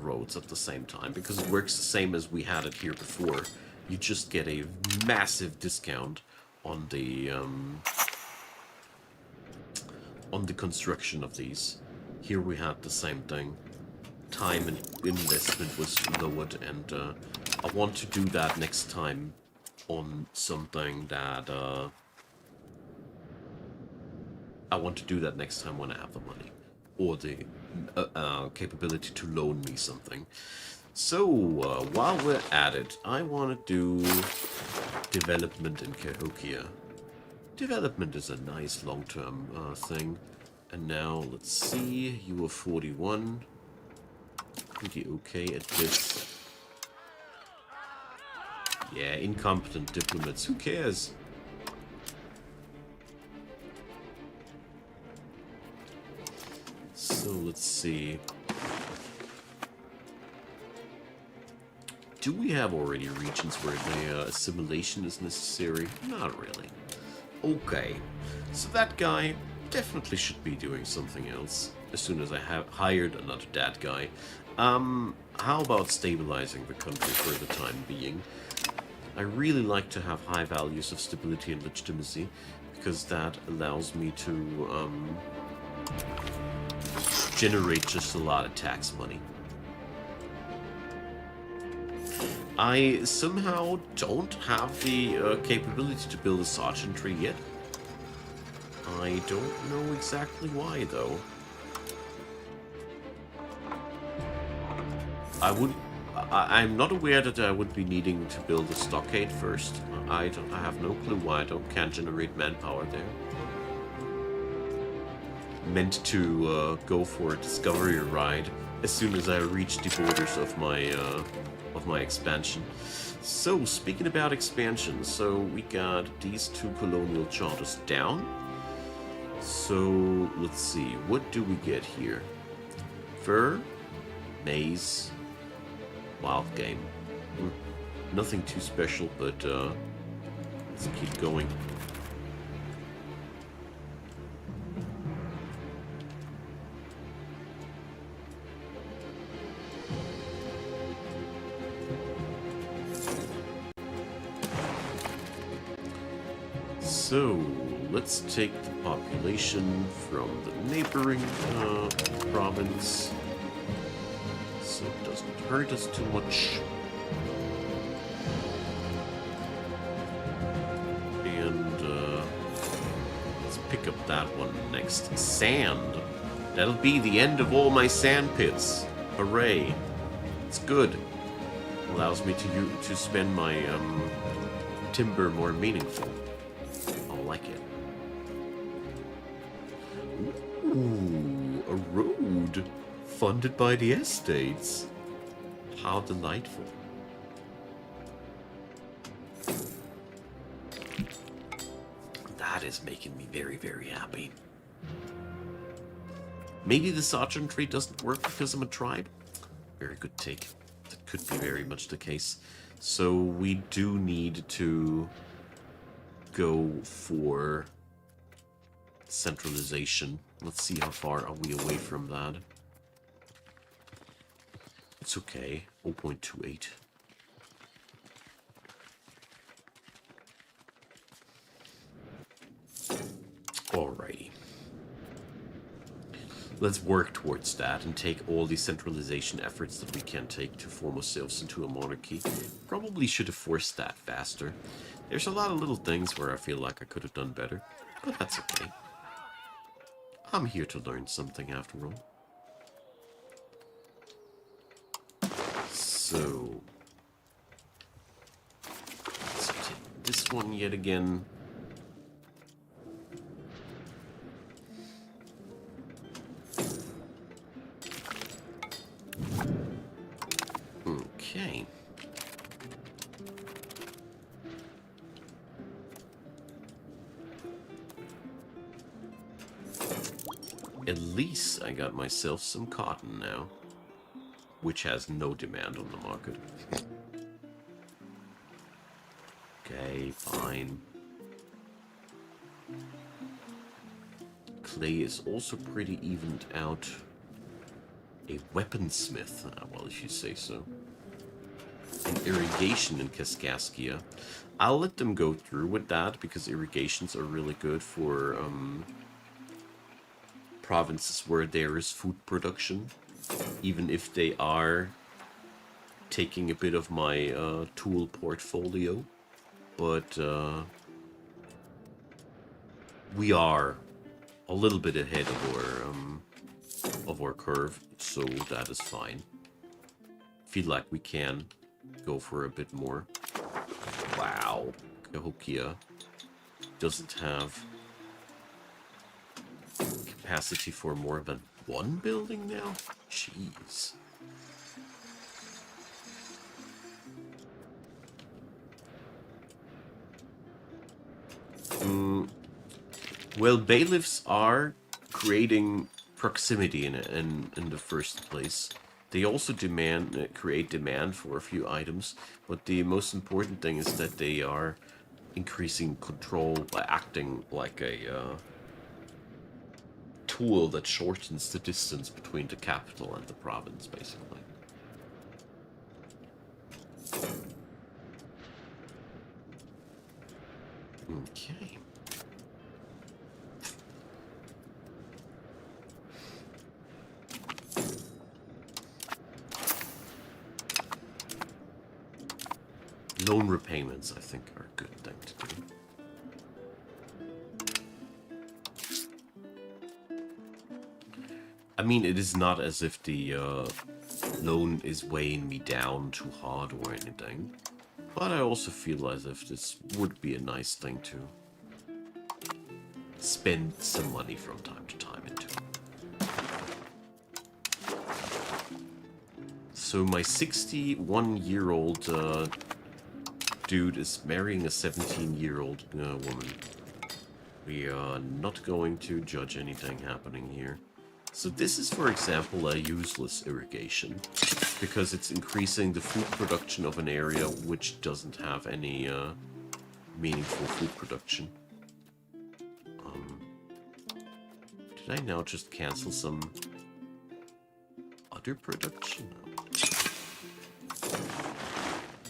roads at the same time, because it works the same as we had it here before. You just get a massive discount on the construction of these. Here we had the same thing. Time and investment was lowered, and I want to do that next time on something that I want to do that next time when I have the money or the capability to loan me something. So, while we're at it, I want to do development in Cahokia. Development is a nice long-term thing. And now, let's see, you are 41. Pretty okay at this. Yeah, incompetent diplomats, who cares? let's see. Do we have already regions where the assimilation is necessary? Not really. Okay, so that guy definitely should be doing something else as soon as I have hired another dad guy. How about stabilizing the country for the time being? I really like to have high values of stability and legitimacy, because that allows me to generate just a lot of tax money. I somehow don't have the capability to build a sergeantry yet. I don't know exactly why, though. I'm not aware that I would be needing to build a stockade first. I have no clue why I can't generate manpower there. Meant to go for a discovery ride as soon as I reach the borders of my expansion. So, speaking about expansion, so we got these two colonial charters down. So, let's see, what do we get here? Fur, maize, wild game. Nothing too special, but let's keep going. So, let's take the population from the neighboring province, so it doesn't hurt us too much. And let's pick up that one next. Sand. That'll be the end of all my sand pits. Hooray. It's good. Allows me to spend my timber more meaningful. Like it. Ooh, a road funded by the estates. How delightful. That is making me very, very happy. Maybe the sergeantry doesn't work because I'm a tribe? Very good take. That could be very much the case. So we do need to go for centralization. Let's see how far are we away from that. It's okay. 0.28. Alrighty. Let's work towards that and take all the centralization efforts that we can take to form ourselves into a monarchy. Probably should have forced that faster. There's a lot of little things where I feel like I could have done better, but that's okay. I'm here to learn something after all. So, let's take this one yet again. Okay. At least I got myself some cotton now, which has no demand on the market. Okay, fine. Clay is also pretty evened out. A weaponsmith, well, if you say so. And irrigation in Kaskaskia. I'll let them go through with that, because irrigations are really good for provinces where there is food production, even if they are taking a bit of my tool portfolio. But we are a little bit ahead of our curve, so that is fine. Feel like we can go for a bit more. Wow, Cahokia doesn't have capacity for more than one building now? Jeez. Well, bailiffs are creating proximity in the first place. They also create demand for a few items, but the most important thing is that they are increasing control by acting like a tool that shortens the distance between the capital and the province, basically. Okay. Loan repayments, I think, are a good thing to do. I mean, it is not as if the loan is weighing me down too hard or anything. But I also feel as if this would be a nice thing to spend some money from time to time into. So my 61-year-old dude is marrying a 17-year-old woman. We are not going to judge anything happening here. So this is, for example, a useless irrigation, because it's increasing the food production of an area which doesn't have any meaningful food production. Did I now just cancel some other production? No.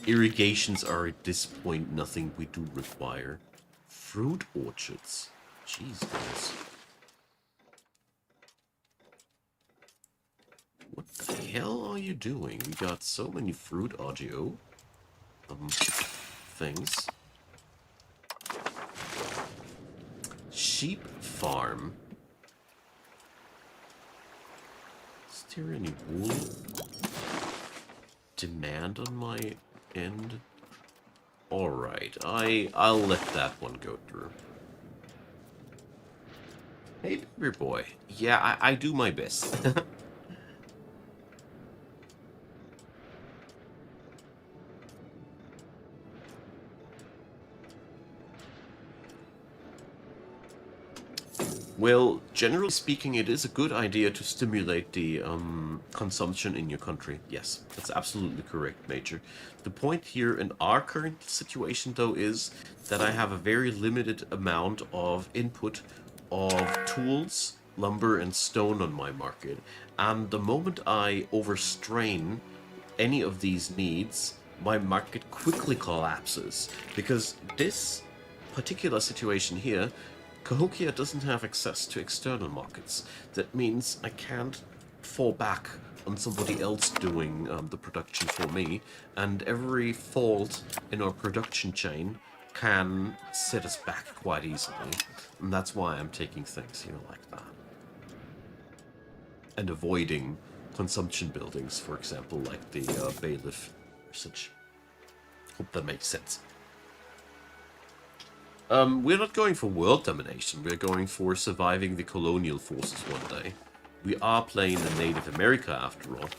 Irrigations are at this point nothing we do require. Fruit orchards. Jeez, guys. What the hell are you doing? We got so many fruit audio things. Sheep farm. Is there any wool demand on my end? Alright, I'll let that one go through. Hey, baby boy. Yeah, I do my best. Well, generally speaking, it is a good idea to stimulate the consumption in your country. Yes, that's absolutely correct, Major. The point here in our current situation, though, is that I have a very limited amount of input of tools, lumber, and stone on my market. And the moment I overstrain any of these needs, my market quickly collapses. Because this particular situation here, Cahokia doesn't have access to external markets. That means I can't fall back on somebody else doing the production for me, and every fault in our production chain can set us back quite easily. And that's why I'm taking things here like that. And avoiding consumption buildings, for example, like the bailiff or such. Hope that makes sense. We're not going for world domination, we're going for surviving the colonial forces one day. We are playing in Native America after all.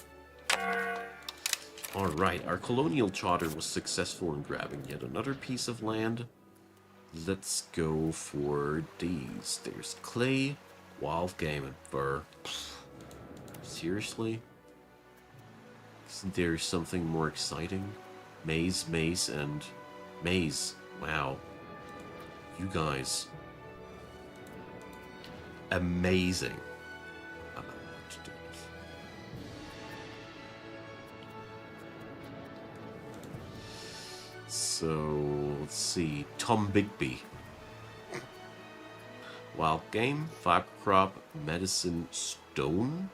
Alright, our colonial charter was successful in grabbing yet another piece of land. Let's go for these. There's clay, wild game, and fur. Seriously? Isn't there something more exciting? Maize, maize, and maize. Wow. You guys. Amazing. I don't know what to do. So, let's see. Tom Bigby. Wild game, fiber crop, medicine, stone,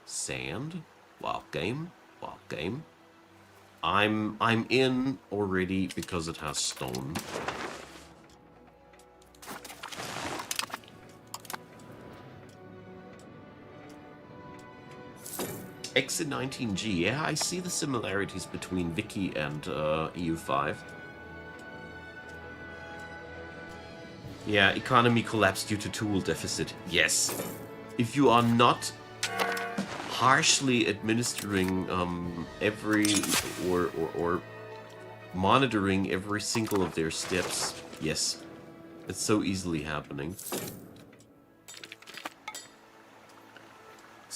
sand, wild game, wild game. I'm in already because it has stone. Exit 19G. Yeah, I see the similarities between Wiki and EU5. Yeah, economy collapse due to tool deficit. Yes. If you are not harshly administering every or monitoring every single of their steps, yes, it's so easily happening.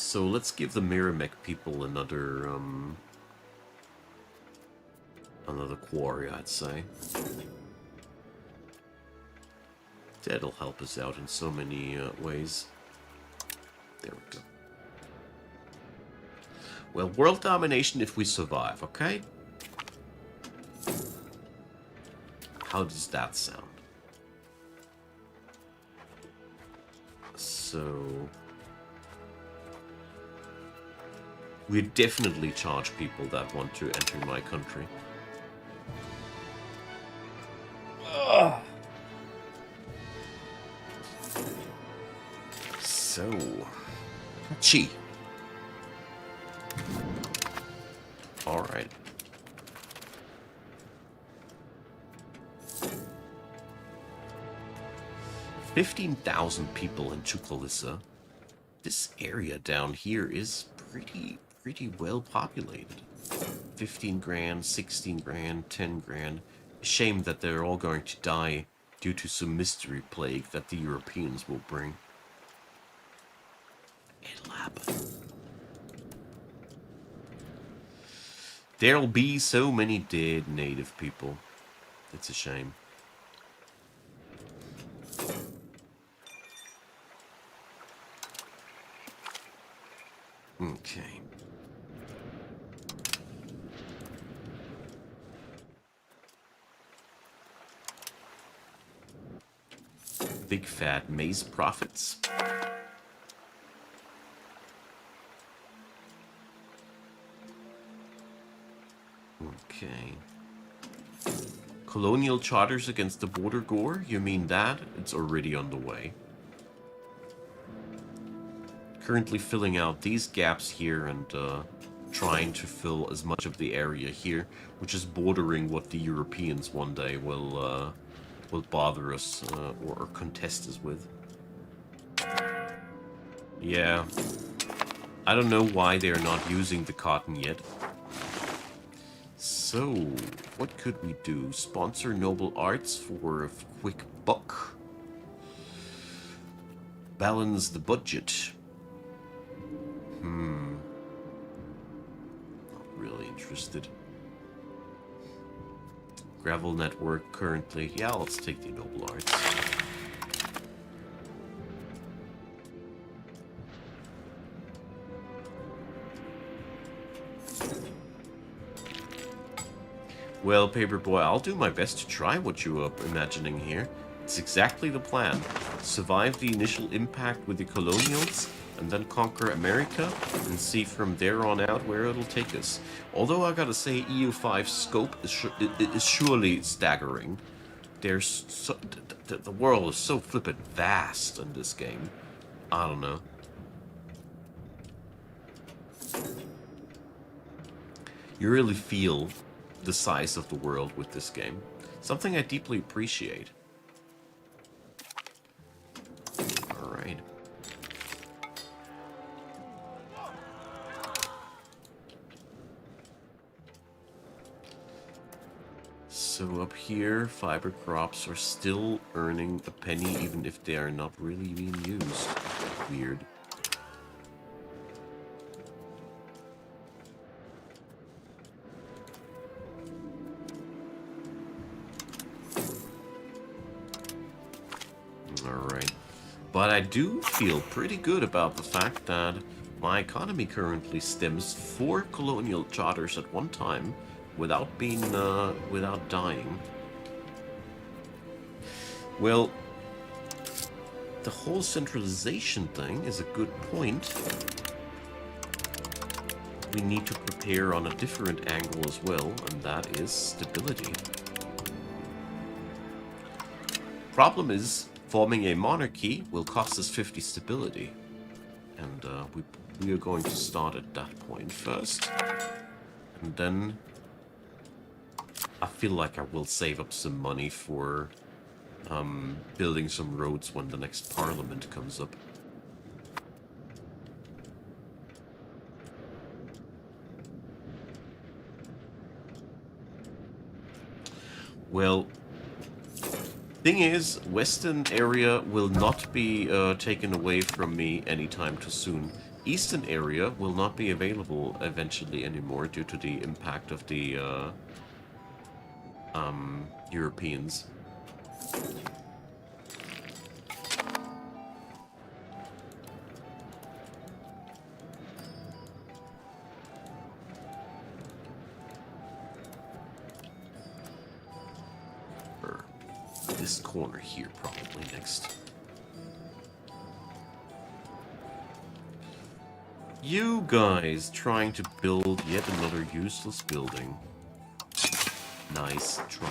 So let's give the Merrimack people another quarry, I'd say. That'll help us out in so many ways. There we go. Well, world domination if we survive, okay? How does that sound? So... we definitely charge people that want to enter my country. Ugh. So... Chi. Alright. $15,000 people in Chukalissa. This area down here is pretty well populated. 15 grand, 16 grand, 10 grand. Shame that they're all going to die due to some mystery plague that the Europeans will bring. It'll happen. There'll be so many dead native people. It's a shame. Okay. Big fat maize profits. Okay. Colonial charters against the border gore? You mean that? It's already on the way. Currently filling out these gaps here and trying to fill as much of the area here, which is bordering what the Europeans one day will bother us or contest us with. Yeah. I don't know why they're not using the cotton yet. So, what could we do? Sponsor noble arts for a quick buck. Balance the budget. Not really interested. Gravel network currently. Yeah, let's take the noble arts. Well, Paperboy, I'll do my best to try what you are imagining here. It's exactly the plan. Survive the initial impact with the colonials, and then conquer America, and see from there on out where it'll take us. Although I gotta say, EU5's scope is surely staggering. There's so, the world is so flippin' vast in this game. I don't know. You really feel the size of the world with this game. Something I deeply appreciate. Alright. So up here, fiber crops are still earning a penny even if they are not really being used. Weird. Alright. But I do feel pretty good about the fact that my economy currently stems 4 colonial charters at one time without being, without dying. Well, the whole centralization thing is a good point. We need to prepare on a different angle as well, and that is stability. Problem is, forming a monarchy will cost us 50 stability. And we are going to start at that point first. And then I feel like I will save up some money for building some roads when the next parliament comes up. Well, thing is, Western area will not be taken away from me anytime too soon. eastern area will not be available eventually anymore due to the impact of the Europeans. Or this corner here probably next. You guys trying to build yet another useless building. Nice try.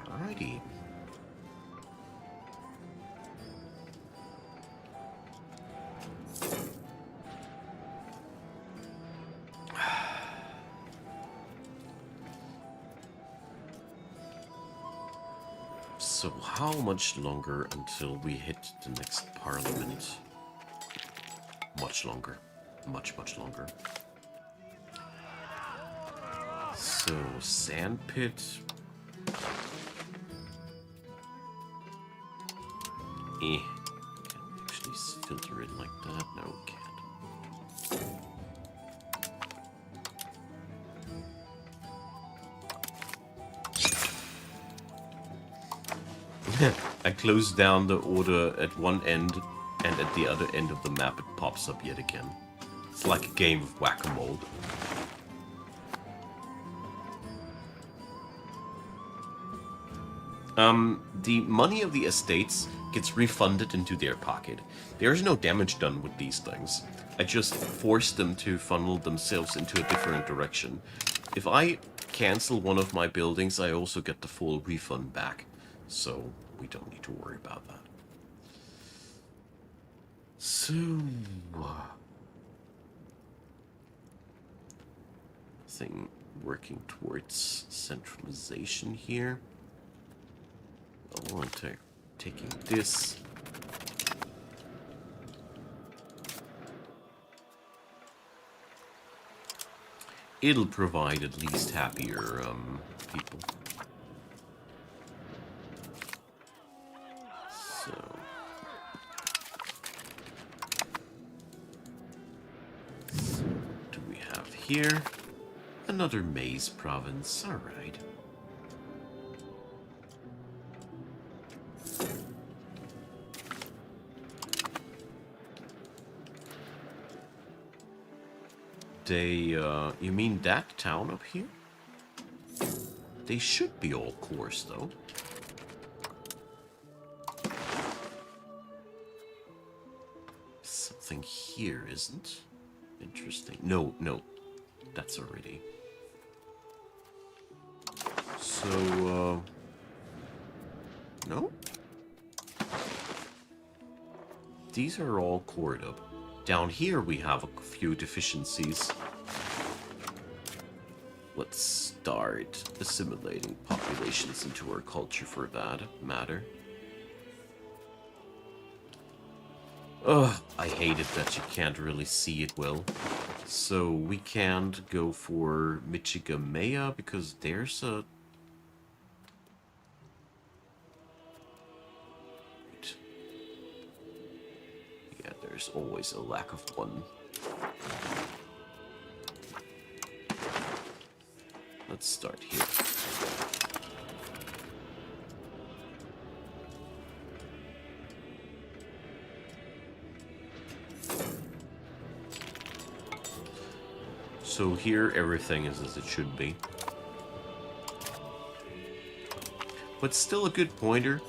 Alrighty. So how much longer until we hit the next parliament? Much longer. Much, much longer. So, sandpit. Can't actually filter it like that. No, can't. I closed down the order at one end, and at the other end of the map it pops up yet again. It's like a game of whack-a-mole. The money of the estates gets refunded into their pocket. There's no damage done with these things. I just force them to funnel themselves into a different direction. If I cancel one of my buildings, I also get the full refund back. So, we don't need to worry about that. So... thing working towards centralization here. I want to taking this. It'll provide at least happier people. So what do we have here? Another maize province. All right. You mean that town up here? They should be all cores, though. Something here isn't. Interesting. No, that's already. So, no? These are all cored up. Down here we have a few deficiencies. Let's start assimilating populations into our culture for that matter. Ugh, I hate it that you can't really see it well. So we can't go for Michigamea because there's a... Wait. Yeah, there's always a lack of one. Let's start here. So here everything is as it should be. But still a good pointer.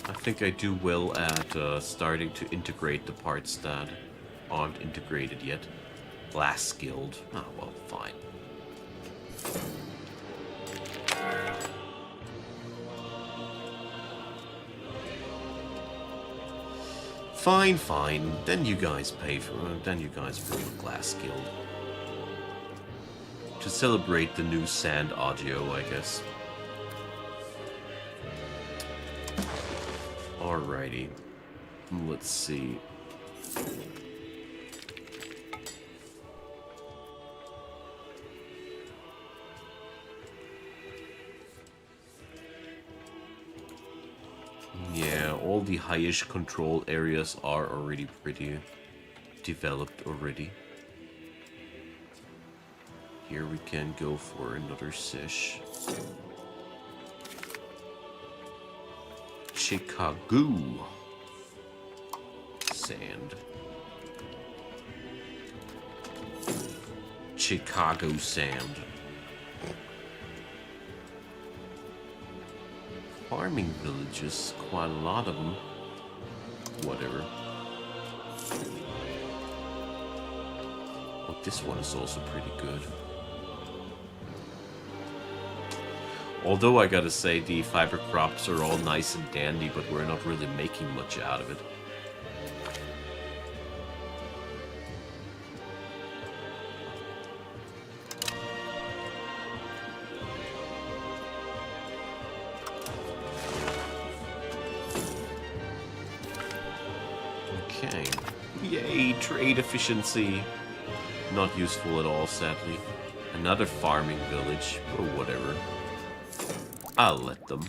I think I do well at starting to integrate the parts that aren't integrated yet. Glass Guild. Oh, well, fine. Fine. Then you guys pay for then you guys build a Glass Guild. To celebrate the new sand audio, I guess. Alrighty. Let's see. all the highish control areas are already pretty developed already. Here we can go for another sesh. Chicago sand. Chicago sand. Farming villages, quite a lot of them. Whatever. Oh, this one is also pretty good. Although I gotta say, the fiber crops are all nice and dandy, but we're not really making much out of it. Okay. Yay, trade efficiency. Not useful at all, sadly. Another farming village, or whatever. I'll let them.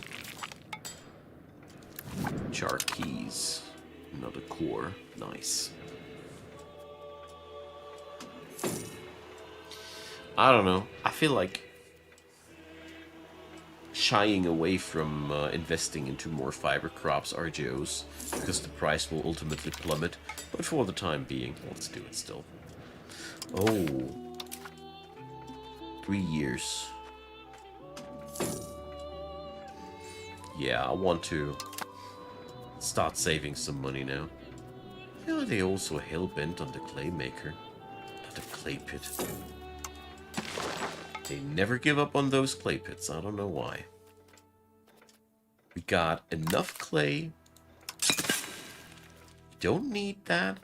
Charkeys. Another core. Nice. I don't know. I feel like shying away from investing into more fiber crops, RGOs, because the price will ultimately plummet. But for the time being, let's do it still. Oh. 3 years. Yeah, I want to start saving some money now. Are they also hell-bent on the clay maker? Not the clay pit. They never give up on those clay pits. I don't know why. We got enough clay. Don't need that.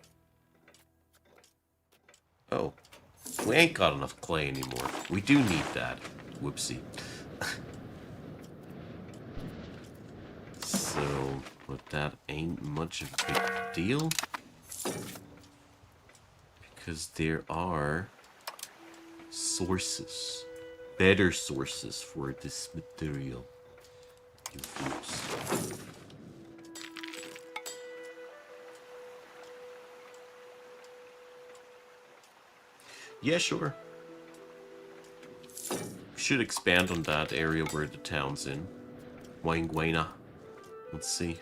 Oh. We ain't got enough clay anymore. We do need that. Whoopsie. So, but that ain't much of a big deal. Because there are sources. Better sources for this material. Yeah, sure. Should expand on that area where the town's in. Wainguena. Let's see.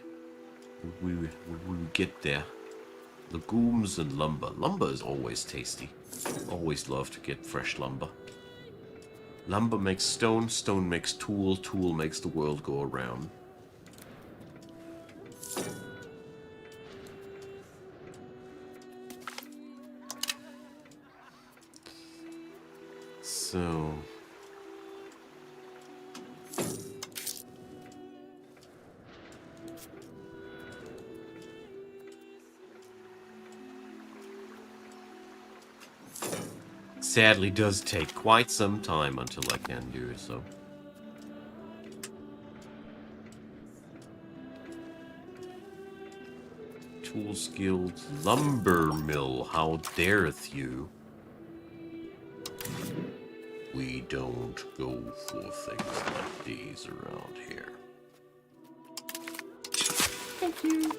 We get there. Legumes and lumber. Lumber is always tasty. Always love to get fresh lumber. Lumber makes stone, stone makes tool, tool makes the world go around. So... sadly does take quite some time until I can do so. Tools Guild Lumber Mill, how dareth you? We don't go for things like these around here. Thank you.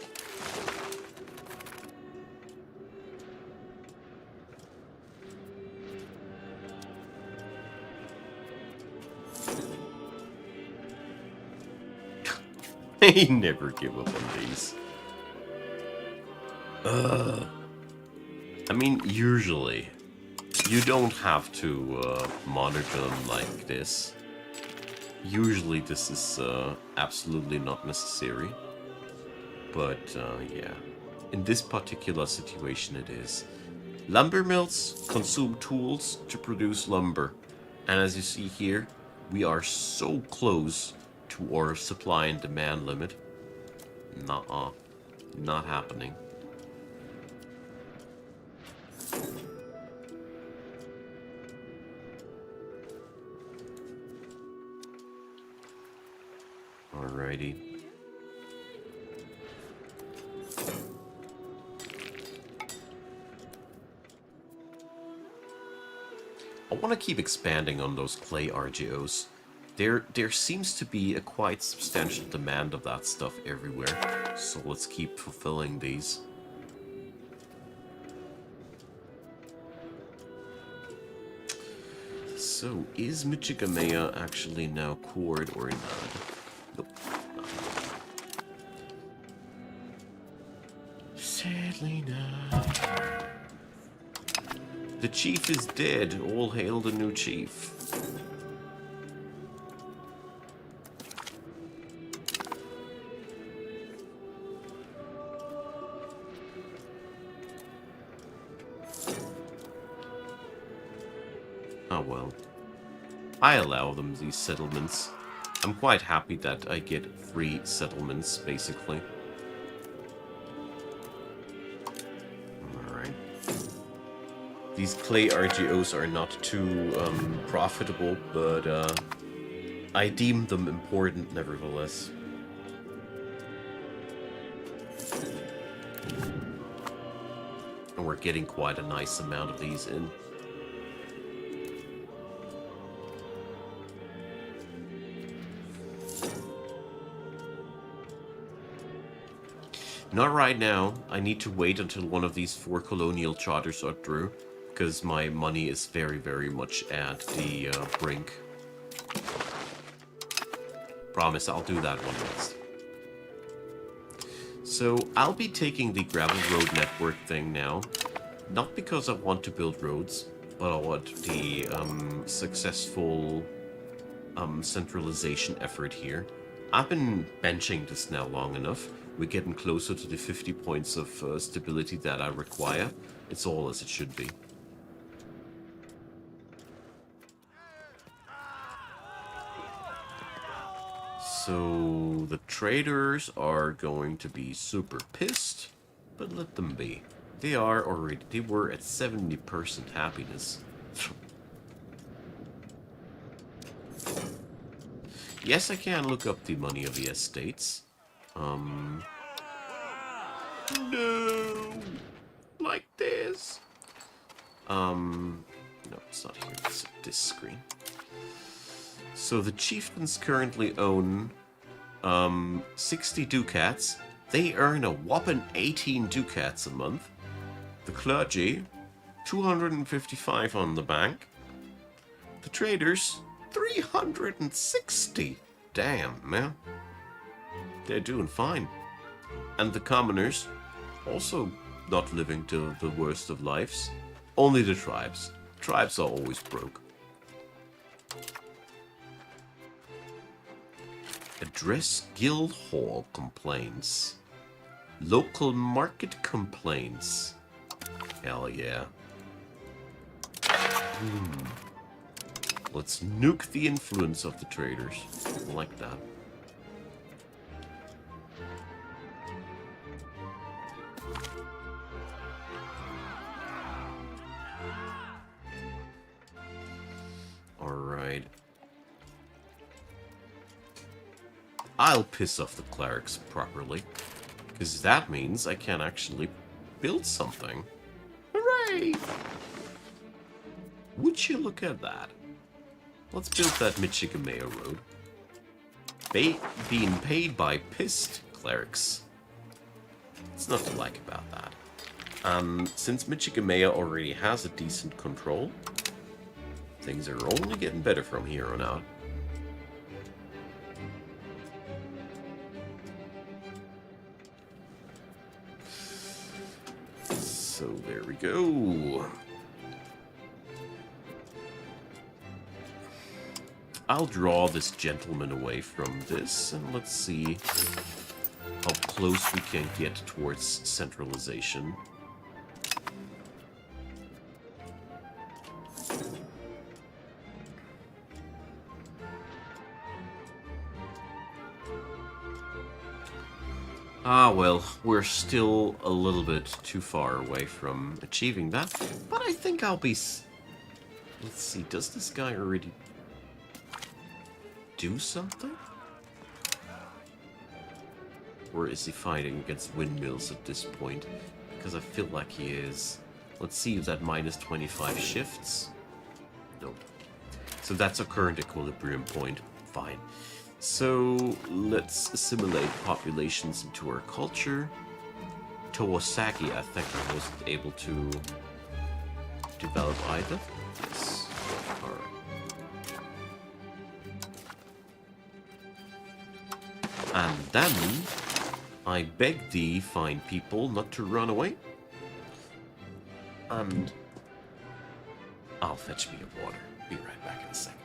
They never give up on these. I mean, usually, you don't have to monitor them like this. Usually this is absolutely not necessary. But, yeah. In this particular situation it is. Lumber mills consume tools to produce lumber. And as you see here, we are so close to our supply and demand limit. Nuh-uh. Not happening. Alrighty. I want to keep expanding on those clay RGOs. There seems to be a quite substantial demand of that stuff everywhere, so let's keep fulfilling these. So, is Michigamea actually now cored or not? Nope. Sadly not. The chief is dead. All hail the new chief. Oh well. I allow them these settlements. I'm quite happy that I get free settlements, basically. Alright. These clay RGOs are not too profitable, but I deem them important nevertheless. And we're getting quite a nice amount of these in. Not right now. I need to wait until one of these 4 colonial charters are through, because my money is very, very much at the brink. Promise, I'll do that one next. So, I'll be taking the gravel road network thing now. Not because I want to build roads, but I want the successful centralization effort here. I've been benching this now long enough. We're getting closer to the 50 points of stability that I require. It's all as it should be. So the traders are going to be super pissed, but let them be. They were at 70% happiness. Yes, I can look up the money of the estates. No! Like this! No, it's not here. It's this screen. So the chieftains currently own 60 ducats. They earn a whopping 18 ducats a month. The clergy, 255 on the bank. The traders, 360. Damn, man. They're doing fine. And the commoners, also not living to the worst of lives. Only the tribes. Tribes are always broke. Address guild hall complaints. Local market complaints. Hell yeah. Let's nuke the influence of the traders. I like that. Alright. I'll piss off the clerics properly, because that means I can actually build something. Hooray! Would you look at that? Let's build that Michigamea road. Being paid by pissed clerics. What's not to like about that? Since Michigamea already has a decent control, things are only getting better from here on out. So there we go. I'll draw this gentleman away from this, and let's see how close we can get towards centralization. Ah, well, we're still a little bit too far away from achieving that, but I think I'll be... Let's see, does this guy already do something? Or is he fighting against windmills at this point? Because I feel like he is. Let's see if that minus 25 shifts. Nope. So that's our current equilibrium point fine. So let's assimilate populations into our culture. Kawasaki, I think I wasn't able to develop either. Yes. Alright. And then I beg thee, fine people, not to run away. And I'll fetch me a water. Be right back in a second.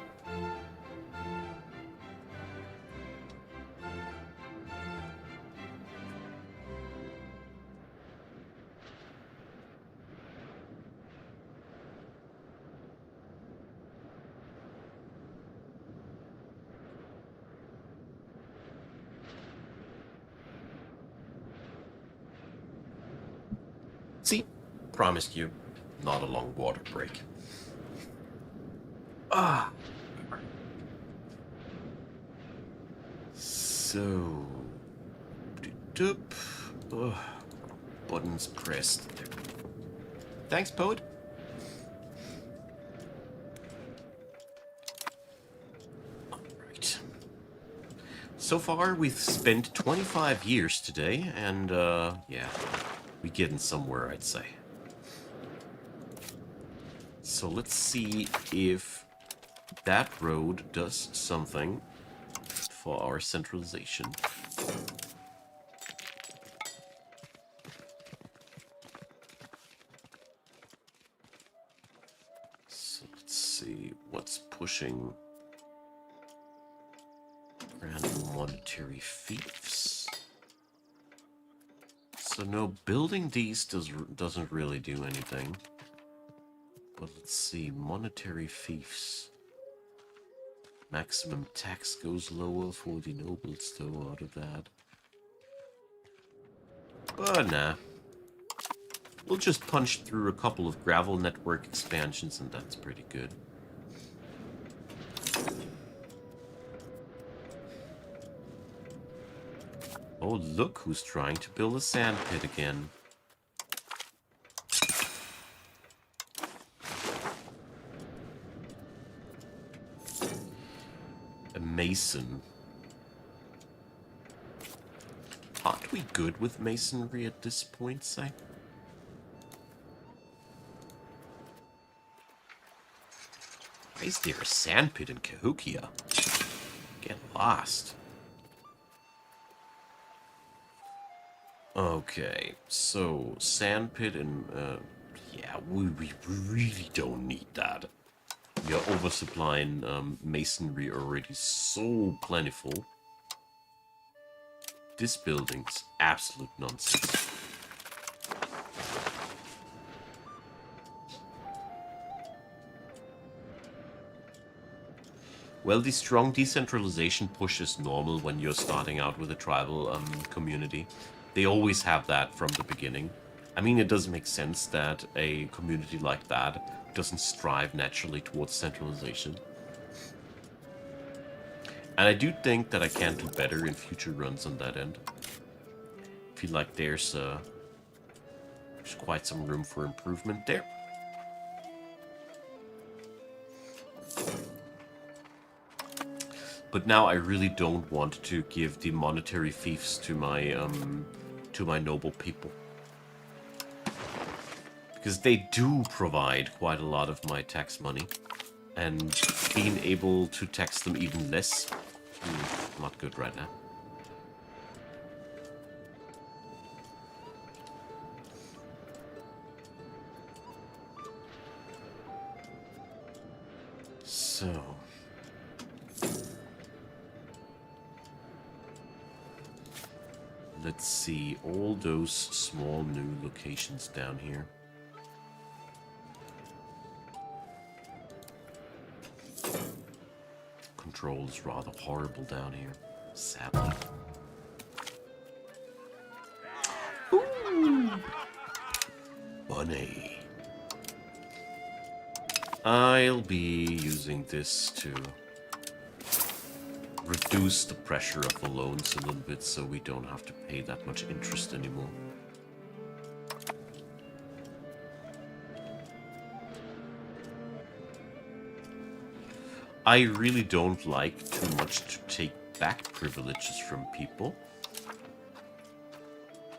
See? Promised you, not a long water break. Ah! So... doop. Oh, buttons pressed. There. Thanks, poet. Alright. So far, we've spent 25 years today, and, yeah, we're getting somewhere, I'd say. So let's see if that road does something for our centralization. So let's see what's pushing random monetary fiefs. So no, building these doesn't really do anything. But let's see, monetary fiefs. Maximum tax goes lower for the nobles, though, out of that. But nah. We'll just punch through a couple of gravel network expansions, and that's pretty good. Oh, look who's trying to build a sand pit again. A mason. Aren't we good with masonry at this point, say? Why is there a sand pit in Cahokia? Get lost. Okay, so sand pit and yeah, we really don't need that. We are oversupplying masonry already so plentiful. This building's absolute nonsense. Well, the strong decentralization push is normal when you're starting out with a tribal community. They always have that from the beginning. I mean, it does make sense that a community like that doesn't strive naturally towards centralization. And I do think that I can do better in future runs on that end. I feel like there's quite some room for improvement there. But now I really don't want to give the monetary fiefs to my noble people. Because they do provide quite a lot of my tax money. And being able to tax them even less, not good right now. So... let's see all those small new locations down here. Control is rather horrible down here, sadly. Ooh. Bunny. I'll be using this to reduce the pressure of the loans a little bit so we don't have to pay that much interest anymore. I really don't like too much to take back privileges from people.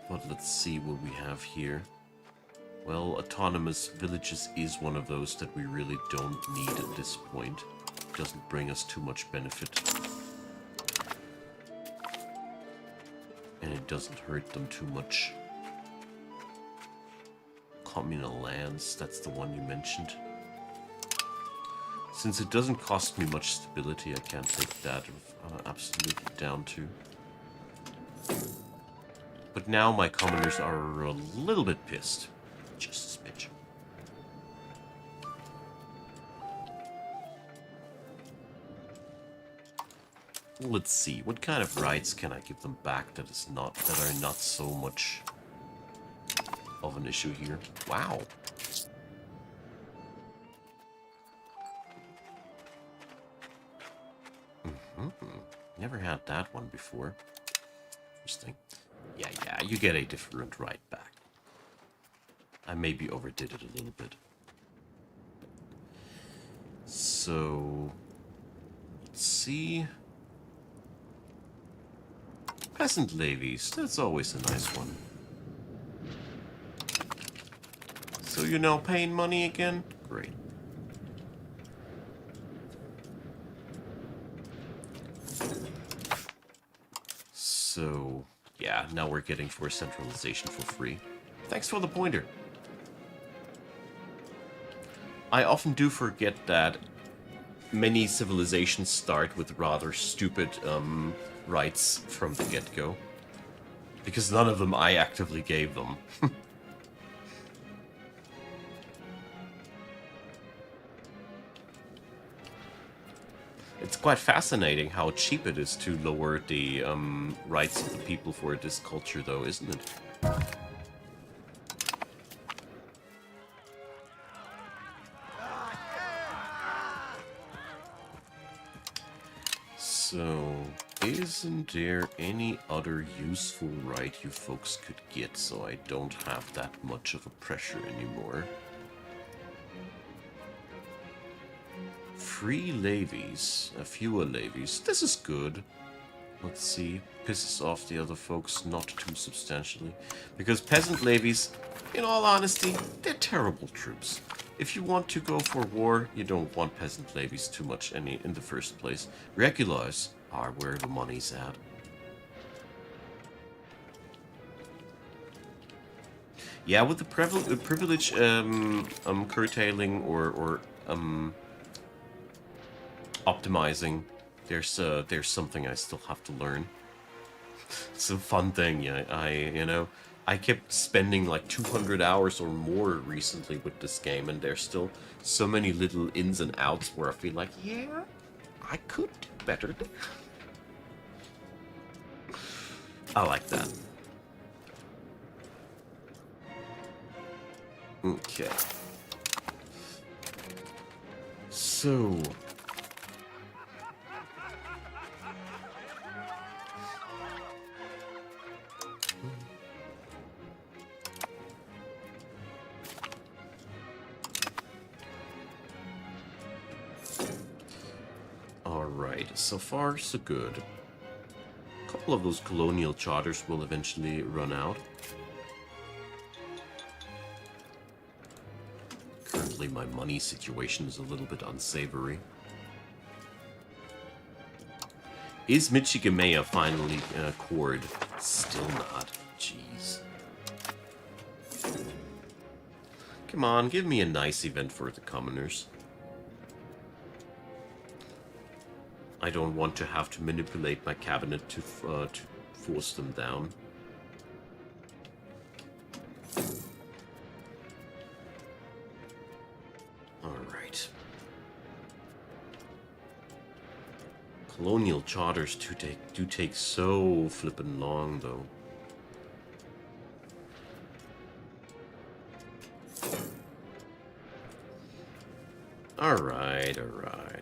But let's see what we have here. Well, autonomous villages is one of those that we really don't need at this point. It doesn't bring us too much benefit. And it doesn't hurt them too much. Communal lands, that's the one you mentioned. Since it doesn't cost me much stability, I can't take that absolutely down to. But now my commoners are a little bit pissed. Just a smidge. Let's see, what kind of rights can I give them back that are not so much of an issue here? Wow. Never had that one before. Interesting. Yeah, you get a different right back. I maybe overdid it a little bit. So, let's see. Peasant levies, that's always a nice one. So you're now paying money again? Great. So, yeah, now we're getting forced centralization for free. Thanks for the pointer. I often do forget that many civilizations start with rather stupid rights from the get-go. Because none of them I actively gave them. It's quite fascinating how cheap it is to lower the rights of the people for this culture, though, isn't it? So, isn't there any other useful right you folks could get so I don't have that much of a pressure anymore? Free levies, fewer levies. This is good. Let's see. Pisses off the other folks not too substantially. Because peasant levies, in all honesty, they're terrible troops. If you want to go for war, you don't want peasant levies too much in the first place. Regulars are where the money's at. Yeah, with the privilege curtailing or optimizing, there's something I still have to learn. It's a fun thing, yeah. I kept spending like 200 hours or more recently with this game, and there's still so many little ins and outs where I feel like, yeah, I could do better. I like that. Okay. So... Alright, so far so good. A couple of those colonial charters will eventually run out. Currently my money situation is a little bit unsavory. Is Michigamea finally cored? Still not. Jeez. Come on, give me a nice event for the commoners. I don't want to have to manipulate my cabinet to force them down. Alright. Colonial charters do take so flippin' long, though. Alright.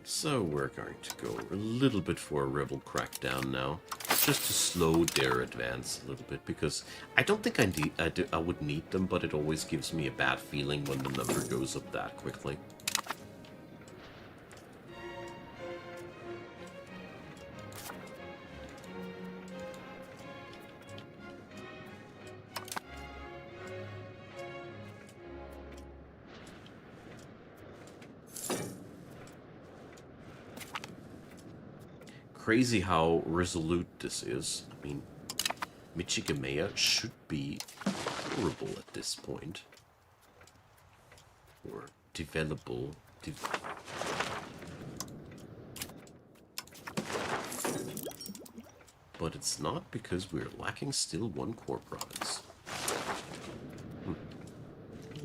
So we're going to go a little bit for a rebel crackdown now, just to slow their advance a little bit, because I don't think I would need them, but it always gives me a bad feeling when the number goes up that quickly. crazy how resolute this is. I mean, Michigamea should be horrible at this point. Or developable. But it's not, because we're lacking still one core province.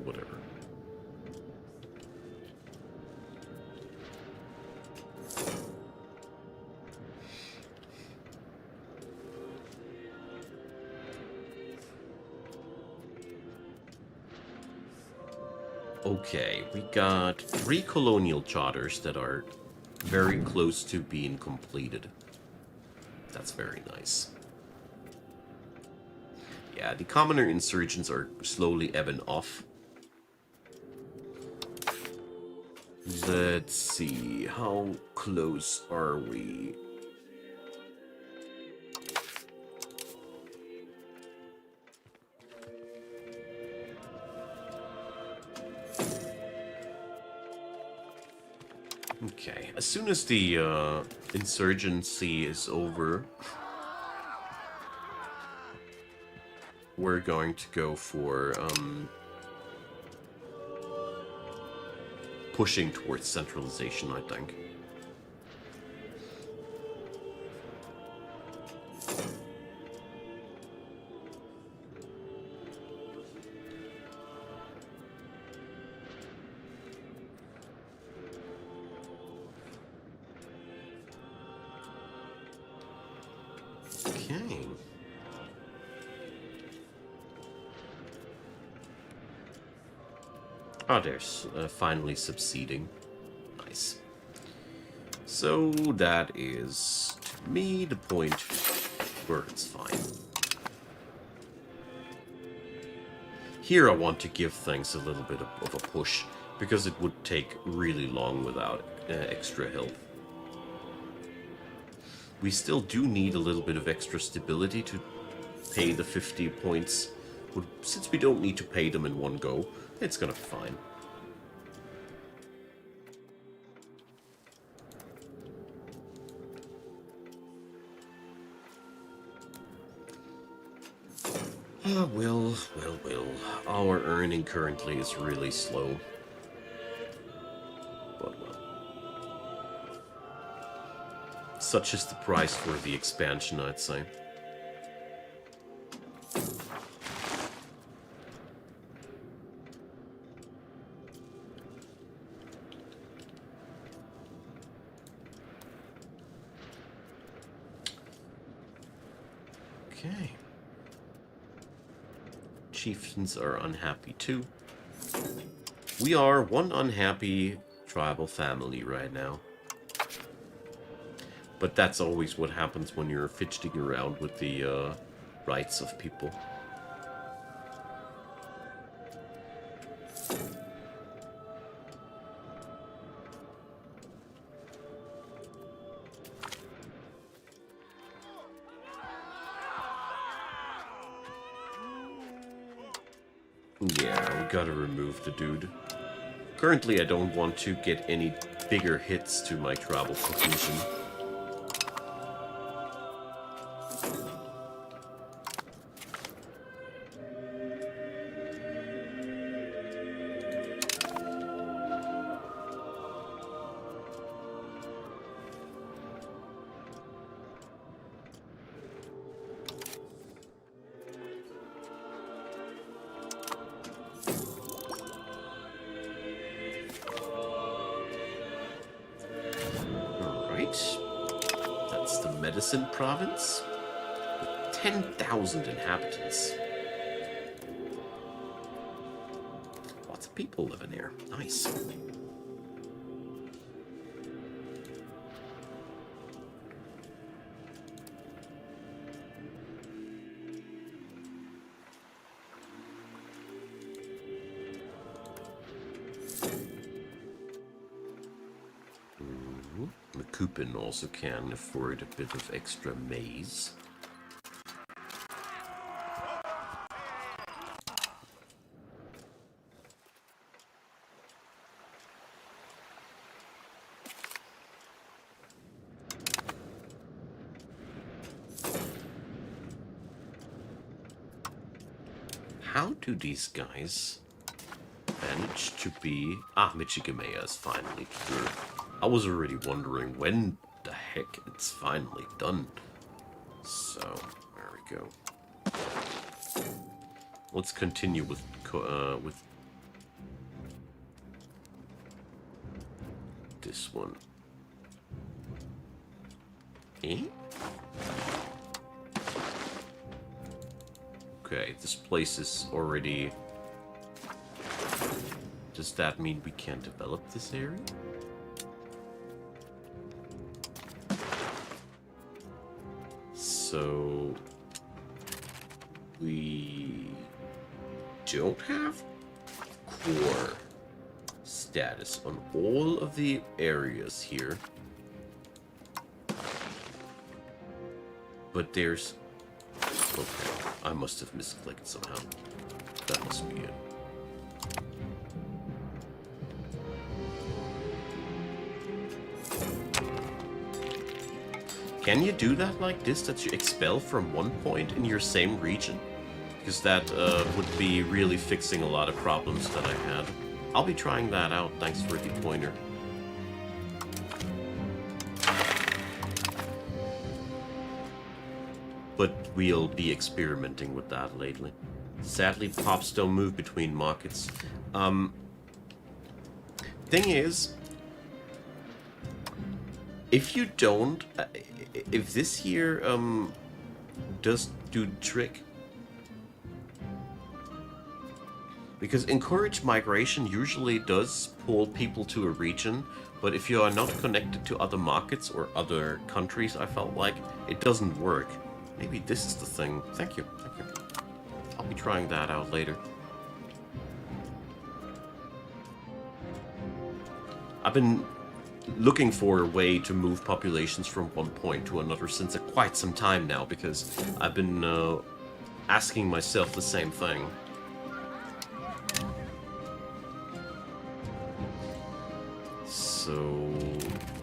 Whatever. Okay, we got 3 colonial charters that are very close to being completed. That's very nice. Yeah, the commoner insurgents are slowly ebbing off. Let's see, how close are we? Okay, as soon as the insurgency is over, we're going to go for pushing towards centralization, I think. Okay. Oh, there's finally succeeding. Nice. So that is, to me, the point where it's fine. Here I want to give things a little bit of a push, because it would take really long without extra help. We still do need a little bit of extra stability to pay the 50 points. But since we don't need to pay them in one go, it's gonna be fine. Well. Our earning currently is really slow. But well. Such is the price for the expansion, I'd say. Okay. Chieftains are unhappy too. We are one unhappy tribal family right now. But that's always what happens when you're fidgeting around with the rights of people. Yeah, we gotta remove the dude. Currently, I don't want to get any bigger hits to my tribal cohesion. That's the Medicine Province, with 10,000 inhabitants. Lots of people living here. Nice. Coupon also can afford a bit of extra maize. how do these guys manage to be... Ah, Michigamea is finally here. I was already wondering when the heck it's finally done. So, there we go. Let's continue with this one. Eh? Okay, this place is already... Does that mean we can't develop this area? So... we... don't have core status on all of the areas here. But there's... Okay, I must have misclicked somehow. That must be it. Can you do that like this, that you expel from one point in your same region? Because that would be really fixing a lot of problems that I had. I'll be trying that out, thanks for the pointer. But we'll be experimenting with that lately. Sadly, pops don't move between markets. Thing is, if you don't... if this here does do the trick... Because encourage migration usually does pull people to a region, but if you are not connected to other markets or other countries, I felt like, it doesn't work. Maybe this is the thing. Thank you, thank you. I'll be trying that out later. I've been looking for a way to move populations from one point to another since quite some time now, because I've been asking myself the same thing. So,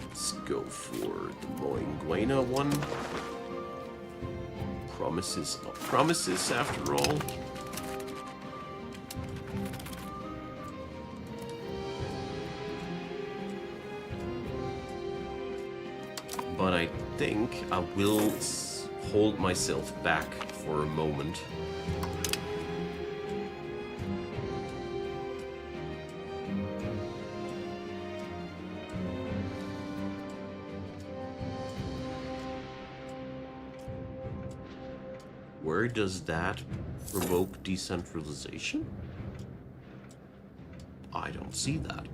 let's go for the Moinguena one. Promises, not promises after all. But I think I will hold myself back for a moment. Where does that provoke decentralization? I don't see that.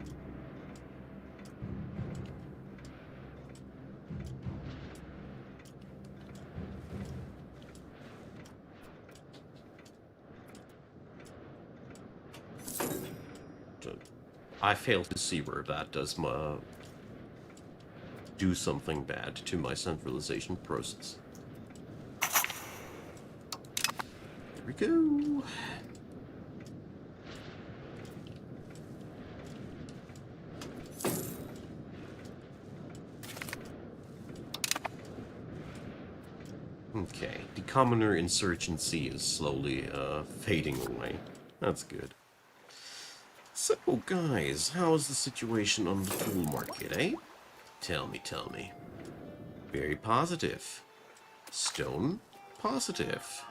I fail to see where that does do something bad to my centralization process. There we go. Okay, the commoner insurgency is slowly fading away. That's good. So, guys, how's the situation on the tool market, eh? Tell me, tell me. Very positive. Stone, positive.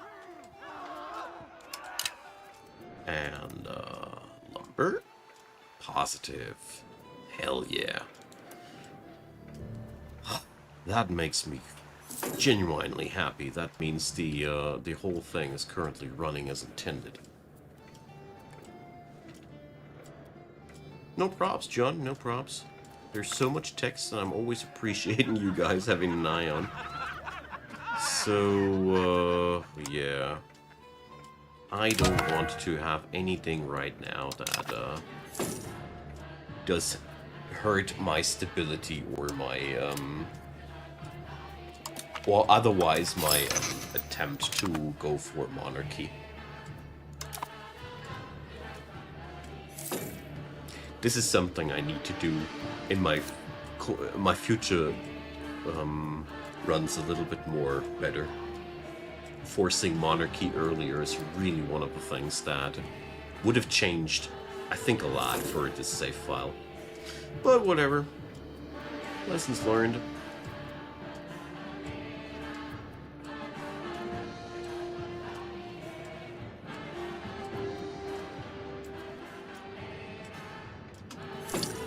And, lumber, positive. Hell yeah. That makes me genuinely happy. That means the whole thing is currently running as intended. No props, John, no props. There's so much text and I'm always appreciating you guys having an eye on. So, yeah. I don't want to have anything right now that, does hurt my stability or my, or otherwise my, attempt to go for monarchy. This is something I need to do in my future runs a little bit more better. forcing monarchy earlier is really one of the things that would have changed, I think, a lot for this save file. But whatever. Lessons learned.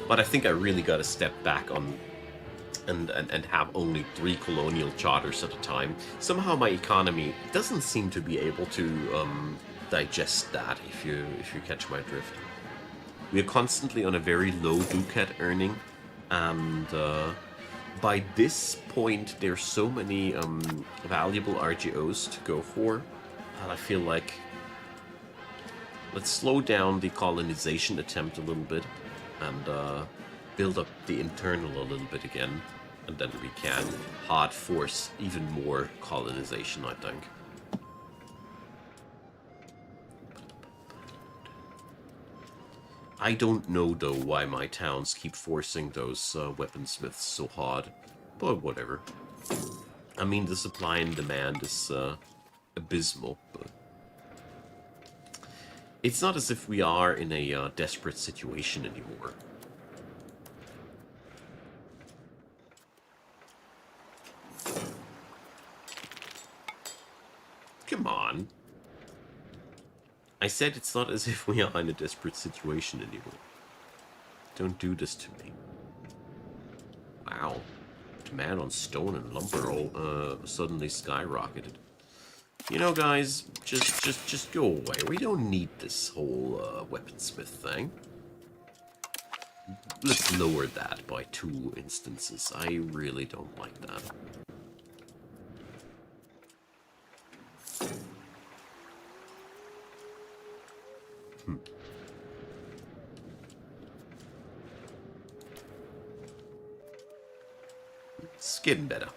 But I think I really got to step back on and have only 3 colonial charters at a time. Somehow my economy doesn't seem to be able to digest that, if you catch my drift. We are constantly on a very low ducat earning, and by this point there's so many valuable RGOs to go for, and I feel like let's slow down the colonization attempt a little bit and build up the internal a little bit again, and then we can hard force even more colonization, I think. I don't know, though, why my towns keep forcing those weaponsmiths so hard, but whatever. I mean, the supply and demand is abysmal, but it's not as if we are in a desperate situation anymore. Come on. I said it's not as if we are in a desperate situation anymore. Don't do this to me. Wow. Demand on stone and lumber all suddenly skyrocketed. You know, guys, just go away. We don't need this whole weaponsmith thing. Let's lower that by 2 instances. I really don't like that. It's getting better.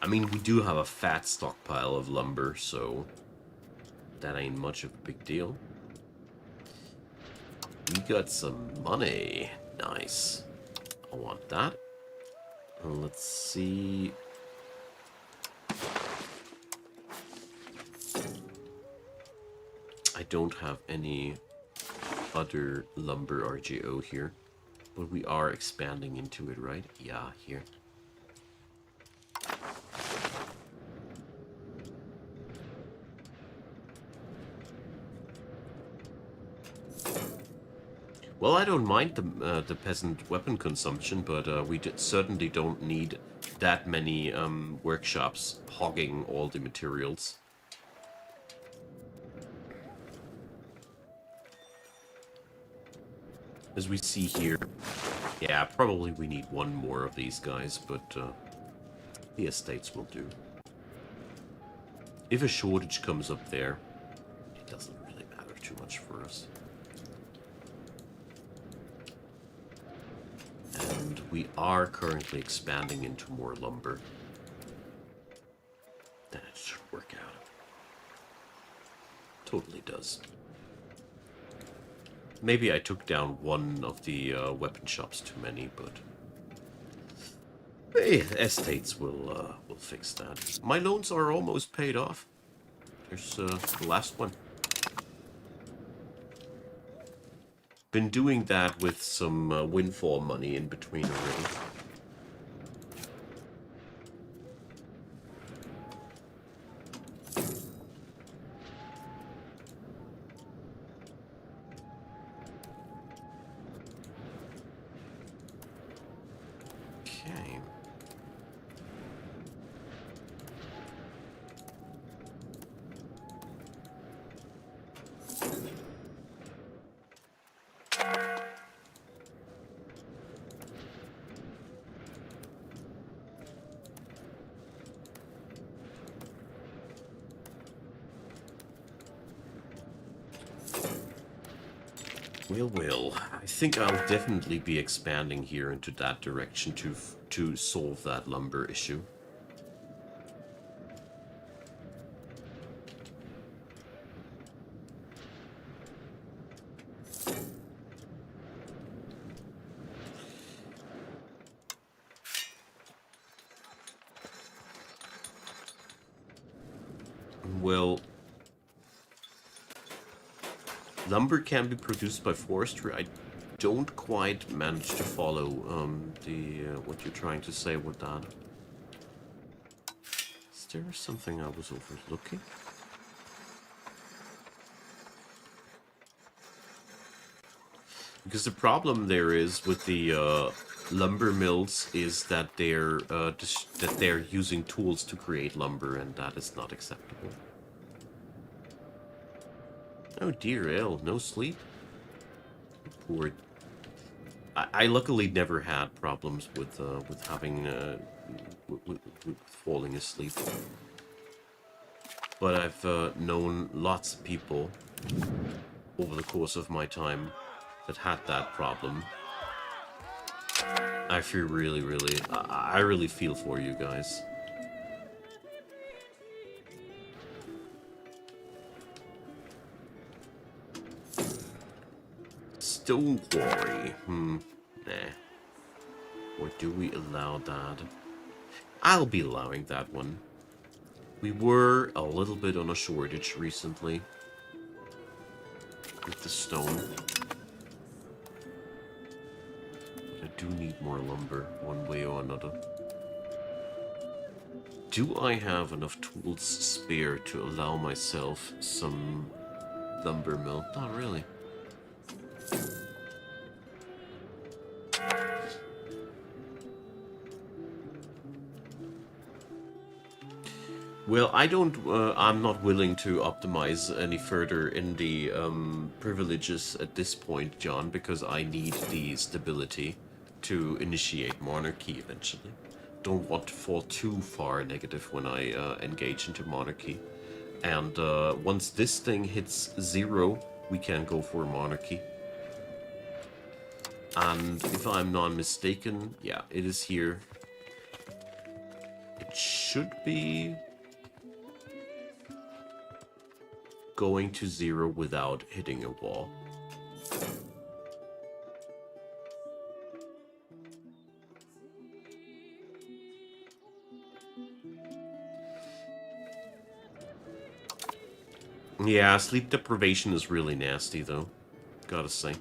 I mean, we do have a fat stockpile of lumber, so that ain't much of a big deal. We got some money. Nice. I want that. Let's see. I don't have any other lumber RGO here, but we are expanding into it, right? Yeah, here. Well, I don't mind the peasant weapon consumption, but we certainly don't need that many workshops hogging all the materials. As we see here, yeah, probably we need 1 more of these guys, but the estates will do. If a shortage comes up there, it doesn't really matter too much for us. And we are currently expanding into more lumber. That should work out. Totally does. Maybe I took down 1 of the weapon shops too many, but hey, estates will fix that. My loans are almost paid off. There's the last one. Been doing that with some windfall money in between already. Okay. Well, I think I'll definitely be expanding here into that direction to solve that lumber issue. well, lumber can be produced by forestry. I don't quite manage to follow what you're trying to say with that. Is there something I was overlooking? Because the problem there is with the lumber mills is that they're using tools to create lumber, and that is not acceptable. Oh dear, El, no sleep. Poor. I luckily never had problems with having with falling asleep, but I've known lots of people over the course of my time that had that problem. I feel I really feel for you guys. Stone quarry. Nah. Or do we allow that? I'll be allowing that one. We were a little bit on a shortage recently with the stone. But I do need more lumber, one way or another. Do I have enough tools spare to allow myself some lumber mill? Not really. Well, I'm not willing to optimize any further in the privileges at this point, John, because I need the stability to initiate monarchy eventually. Don't want to fall too far negative when I engage into monarchy. And once this thing hits 0, we can go for monarchy. And if I'm not mistaken, yeah, it is here. It should be going to 0 without hitting a wall. Yeah, sleep deprivation is really nasty, though. Gotta say.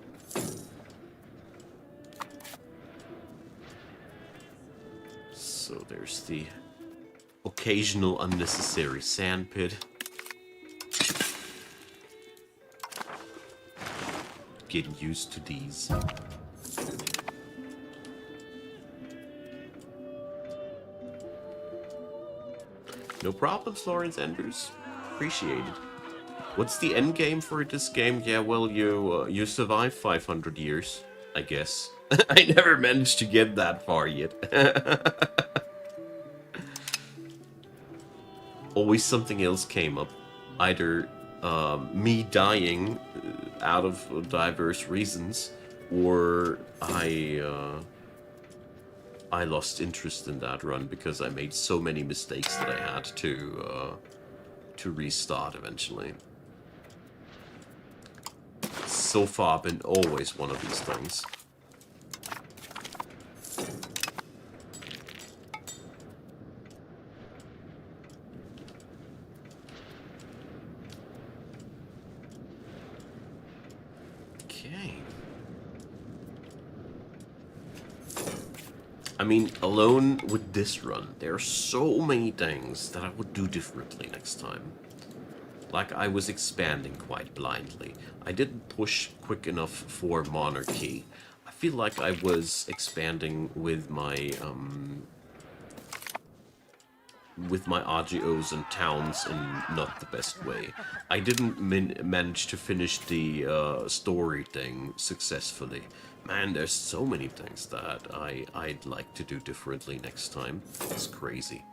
So there's the occasional unnecessary sandpit. Getting used to these. No problems, Lawrence Enders. Appreciate it. What's the end game for this game? Yeah, well, you survive 500 years, I guess. I never managed to get that far yet. Always something else came up. Either me dying out of diverse reasons, or I lost interest in that run because I made so many mistakes that I had to restart eventually. So far been always one of these things. Okay. I mean, alone with this run, there are so many things that I would do differently next time. Like, I was expanding quite blindly. I didn't push quick enough for monarchy. I feel like I was expanding with my RGOs and towns in not the best way. I didn't manage to finish the story thing successfully. Man, there's so many things that I'd like to do differently next time. It's crazy.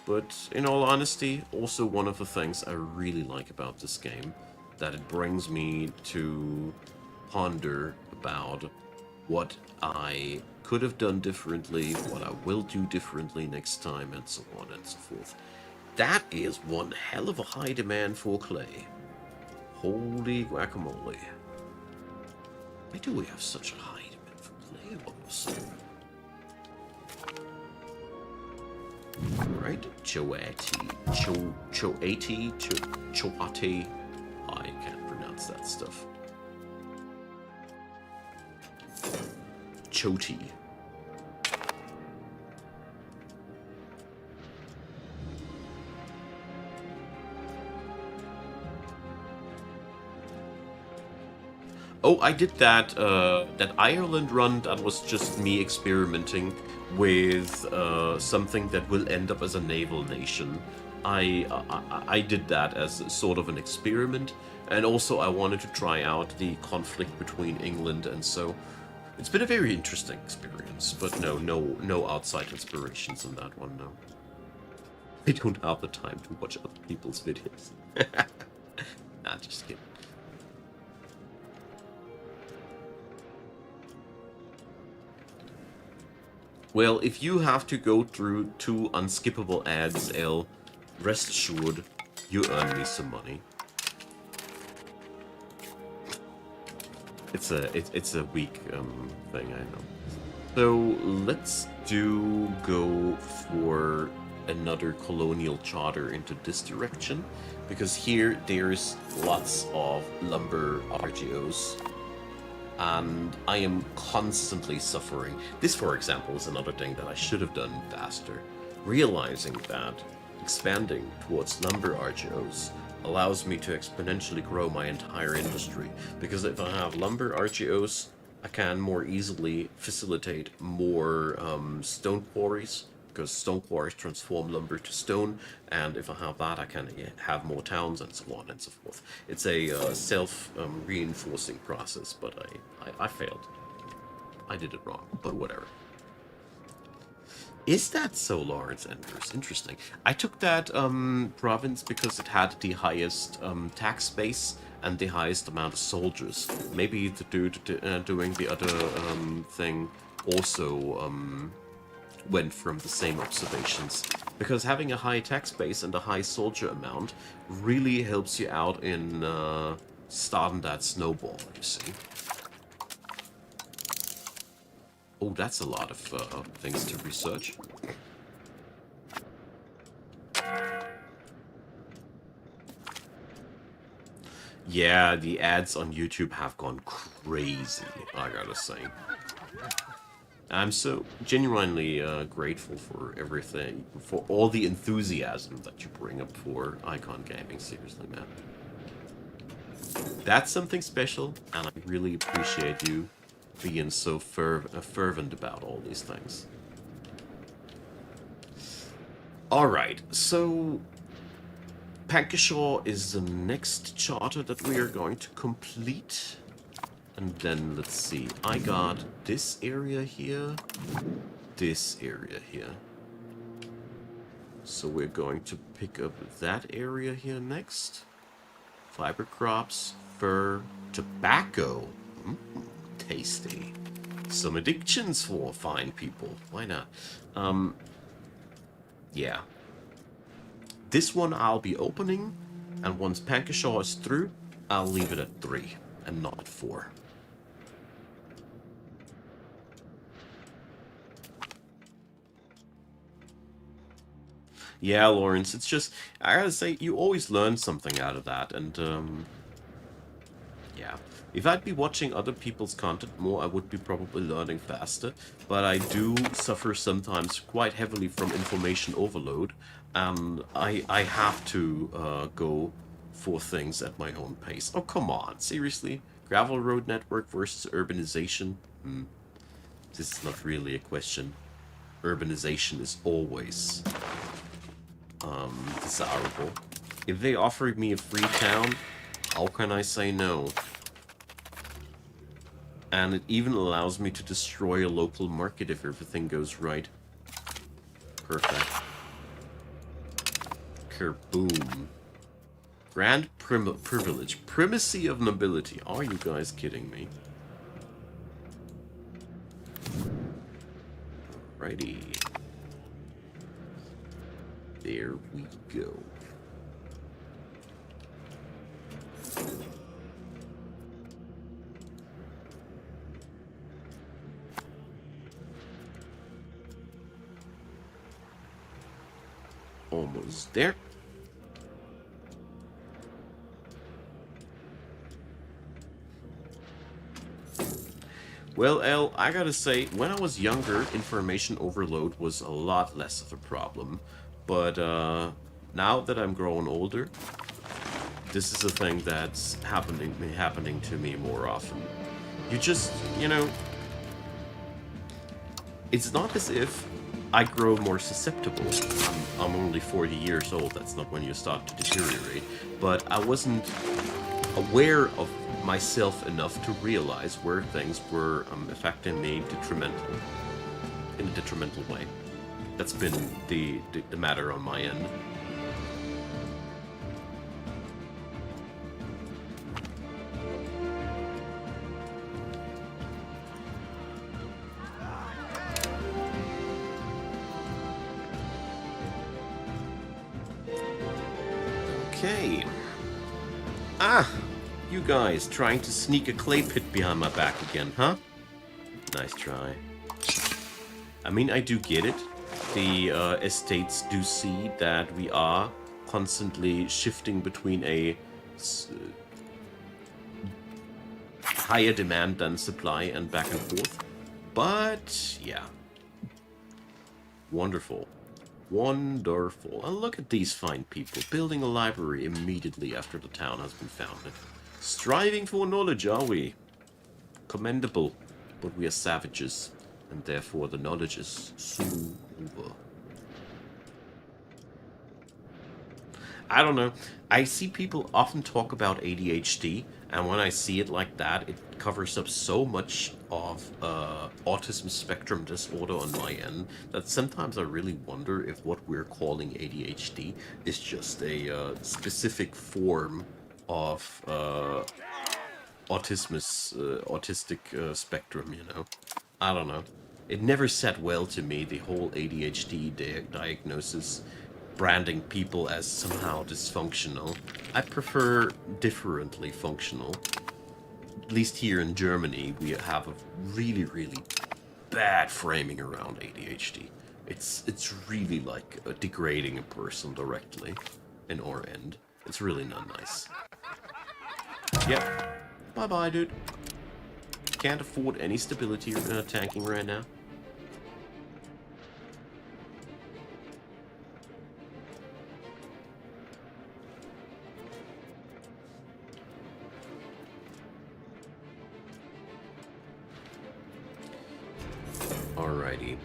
But in all honesty, also one of the things I really like about this game, that it brings me to ponder about what I could have done differently, what I will do differently next time, and so on and so forth. That is one hell of a high demand for clay. Holy guacamole. Why do we have such a high demand for clay all of a sudden? Alright, Choati. I can't pronounce that stuff. Choti. Oh, I did that that Ireland run. That was just me experimenting with something that will end up as a naval nation. I did that as sort of an experiment, and also I wanted to try out the conflict between England, and so it's been a very interesting experience. But no outside inspirations in that one. No, I don't have the time to watch other people's videos. Nah, just kidding. Well, if you have to go through 2 unskippable ads, L, rest assured, you earn me some money. It's a weak thing, I know. So let's go for another colonial charter into this direction, because here there's lots of lumber RGOs. And I am constantly suffering. This, for example, is another thing that I should have done faster. Realizing that expanding towards lumber RGOs allows me to exponentially grow my entire industry. Because if I have lumber RGOs, I can more easily facilitate more stone quarries, because stone quarries transform lumber to stone, and if I have that, I can have more towns and so on and so forth. It's a self-reinforcing process, but I failed. I did it wrong, but whatever. Is that so, Lawrence Enders? Interesting. I took that province because it had the highest tax base and the highest amount of soldiers. Maybe the dude doing the other thing also went from the same observations, because having a high tax base and a high soldier amount really helps you out in starting that snowball, you see. Oh, that's a lot of things to research. Yeah, the ads on YouTube have gone crazy, I gotta say. I'm so genuinely grateful for everything, for all the enthusiasm that you bring up for Icon Gaming, seriously, man. That's something special, and I really appreciate you being so fervent about all these things. Alright, so Pankashaw is the next charter that we are going to complete. And then, let's see, I got this area here, this area here. So we're going to pick up that area here next. Fiber crops, fur, tobacco. Tasty. Some addictions for fine people. Why not? Yeah. This one I'll be opening, and once Pankashaw is through, I'll leave it at 3 and not 4. Yeah, Lawrence, it's just, I gotta say, you always learn something out of that, and, yeah. If I'd be watching other people's content more, I would be probably learning faster, but I do suffer sometimes quite heavily from information overload, and I have to go for things at my own pace. Oh, come on, seriously? Gravel road network versus urbanization? This is not really a question. Urbanization is always desirable. If they offered me a free town, how can I say no? And it even allows me to destroy a local market if everything goes right. Perfect. Kerboom. Grand privilege. Primacy of nobility. Are you guys kidding me? Alrighty. There we go. Almost there. Well, El, I gotta say, when I was younger, information overload was a lot less of a problem. But now that I'm growing older, this is a thing that's happening to me more often. You just, you know, it's not as if I grow more susceptible. I'm only 40 years old, that's not when you start to deteriorate. But I wasn't aware of myself enough to realize where things were affecting me in a detrimental way. That's been the matter on my end. Okay. You guys trying to sneak a clay pit behind my back again, huh? Nice try. I mean, I do get it. The estates do see that we are constantly shifting between a higher demand than supply and back and forth. But, yeah. Wonderful. Wonderful. And look at these fine people, building a library immediately after the town has been founded. Striving for knowledge, are we? Commendable. But we are savages, and therefore the knowledge is soon over. I don't know. I see people often talk about ADHD, and when I see it like that, it covers up so much of autism spectrum disorder on my end that sometimes I really wonder if what we're calling ADHD is just a specific form of autistic spectrum, you know. I don't know. It never sat well to me, the whole ADHD diagnosis, branding people as somehow dysfunctional. I prefer differently functional. At least here in Germany, we have a really, really bad framing around ADHD. It's really like degrading a person directly in our end. It's really not nice. Yep. Bye-bye, dude. Can't afford any stability tanking right now. Alrighty.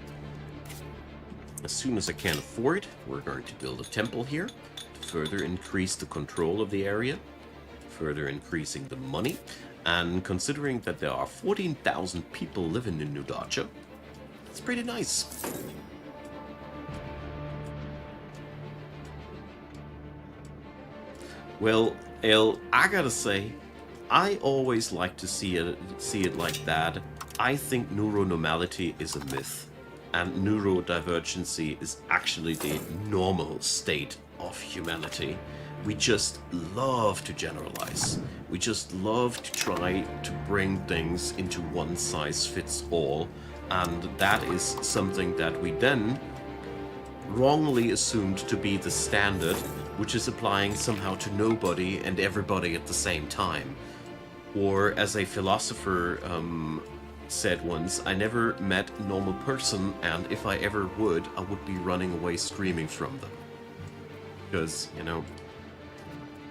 As soon as I can afford, we're going to build a temple here to further increase the control of the area, further increasing the money, and considering that there are 14,000 people living in New Dacia, it's pretty nice. Well, El, I gotta say, I always like to see it like that. I think neuronormality is a myth, and neurodivergency is actually the normal state of humanity. We just love to generalize. We just love to try to bring things into one size fits all, and that is something that we then wrongly assumed to be the standard, which is applying somehow to nobody and everybody at the same time. Or as a philosopher said once, I never met a normal person, and if I ever would, I would be running away screaming from them. Because, you know,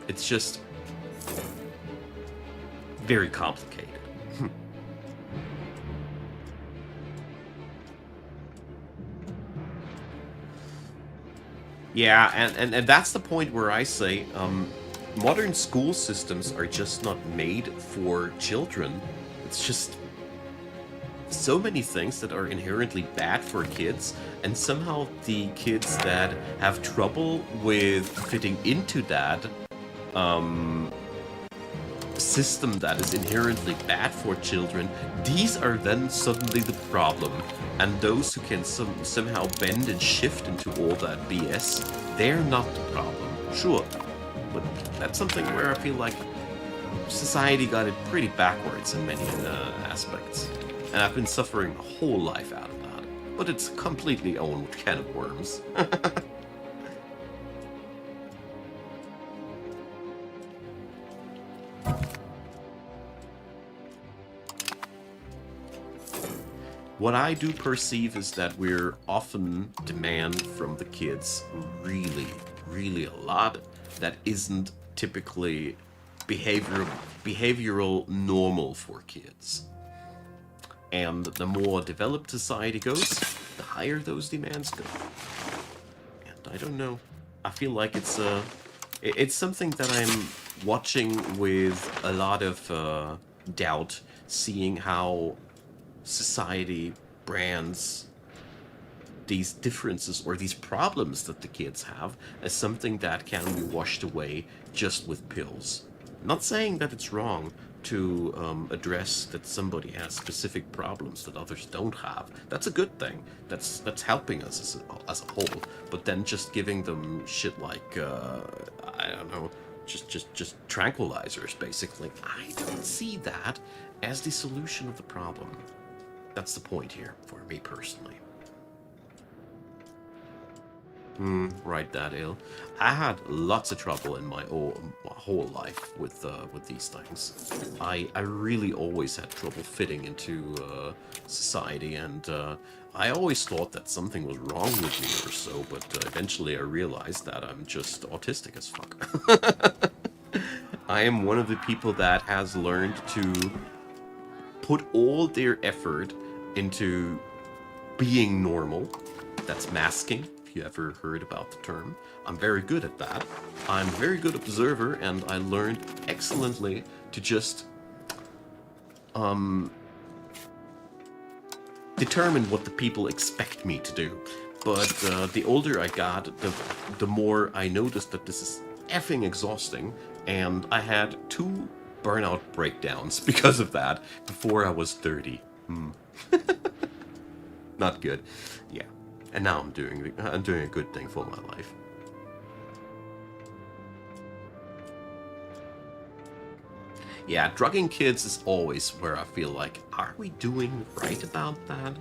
it's just very complicated. Yeah, and that's the point where I say modern school systems are just not made for children. It's just so many things that are inherently bad for kids, and somehow the kids that have trouble with fitting into that system that is inherently bad for children, these are then suddenly the problem. And those who can somehow bend and shift into all that BS, they're not the problem. Sure, but that's something where I feel like society got it pretty backwards in many aspects. And I've been suffering a whole life out of that. But it's completely own can of worms. What I do perceive is that we're often demand from the kids really, really a lot that isn't typically behavioral normal for kids. And the more developed society goes, the higher those demands go. And I don't know. I feel like it's something that I'm watching with a lot of doubt, seeing how society brands these differences or these problems that the kids have as something that can be washed away just with pills. I'm not saying that it's wrong to address that somebody has specific problems that others don't have. That's a good thing. That's helping us as a whole. But then just giving them shit like I don't know, just tranquilizers basically. I don't see that as the solution of the problem. That's the point here, for me personally. Right, that ill. I had lots of trouble in my whole life with these things. I really always had trouble fitting into society, and I always thought that something was wrong with me or so, but eventually I realized that I'm just autistic as fuck. I am one of the people that has learned to put all their effort into being normal. That's masking, if you ever heard about the term. I'm very good at that. I'm a very good observer, and I learned excellently to just determine what the people expect me to do. But the older I got, the more I noticed that this is effing exhausting, and I had 2 burnout breakdowns because of that before I was 30. Not good. Yeah. And now I'm doing a good thing for my life. Yeah, drugging kids is always where I feel like, are we doing right about that?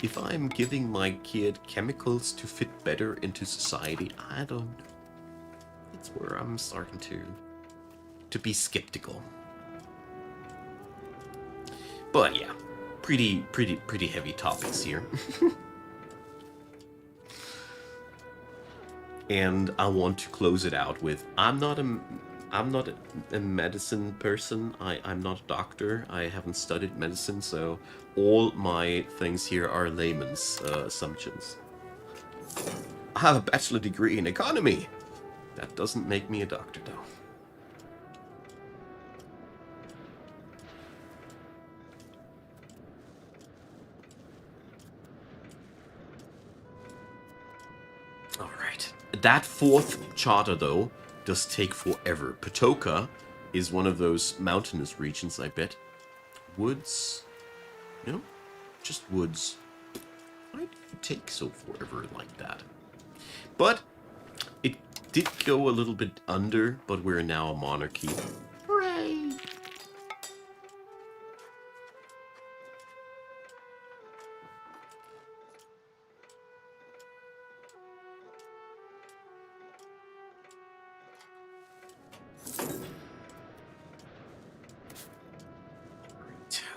If I'm giving my kid chemicals to fit better into society, I don't know. It's where I'm starting to be skeptical. But yeah, pretty heavy topics here. And I want to close it out with, I'm not a medicine person. I'm not a doctor. I haven't studied medicine, so all my things here are layman's assumptions. I have a bachelor degree in economy. That doesn't make me a doctor, though. Alright. That 4th charter, though, does take forever. Patoka is one of those mountainous regions, I bet. Woods? No? Just woods. Why do you take so forever like that? But it did go a little bit under, but we're now a monarchy. Hooray!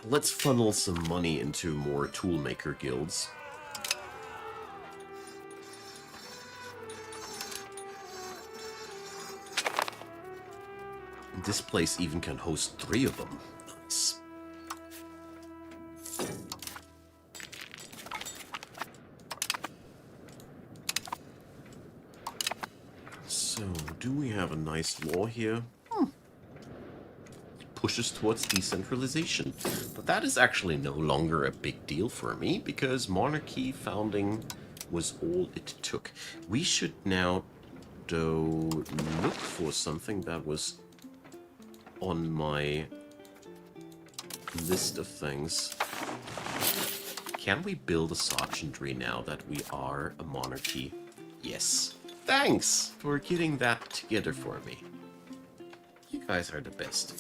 Let's funnel some money into more toolmaker guilds. This place even can host 3 of them. Nice. So, do we have a nice law here? Pushes towards decentralization. But that is actually no longer a big deal for me, because monarchy founding was all it took. We should now, though, look for something that was on my list of things. Can we build a sergeantry now that we are a monarchy? Yes. Thanks for getting that together for me. You guys are the best.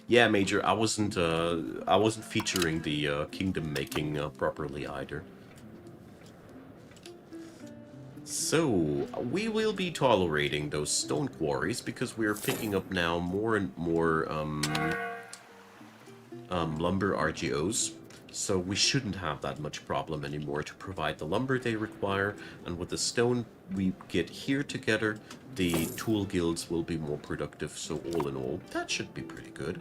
Yeah, Major, I wasn't featuring the kingdom making properly either. So, we will be tolerating those stone quarries because we are picking up now more and more lumber RGOs. So we shouldn't have that much problem anymore to provide the lumber they require. And with the stone we get here together, the tool guilds will be more productive. So all in all, that should be pretty good.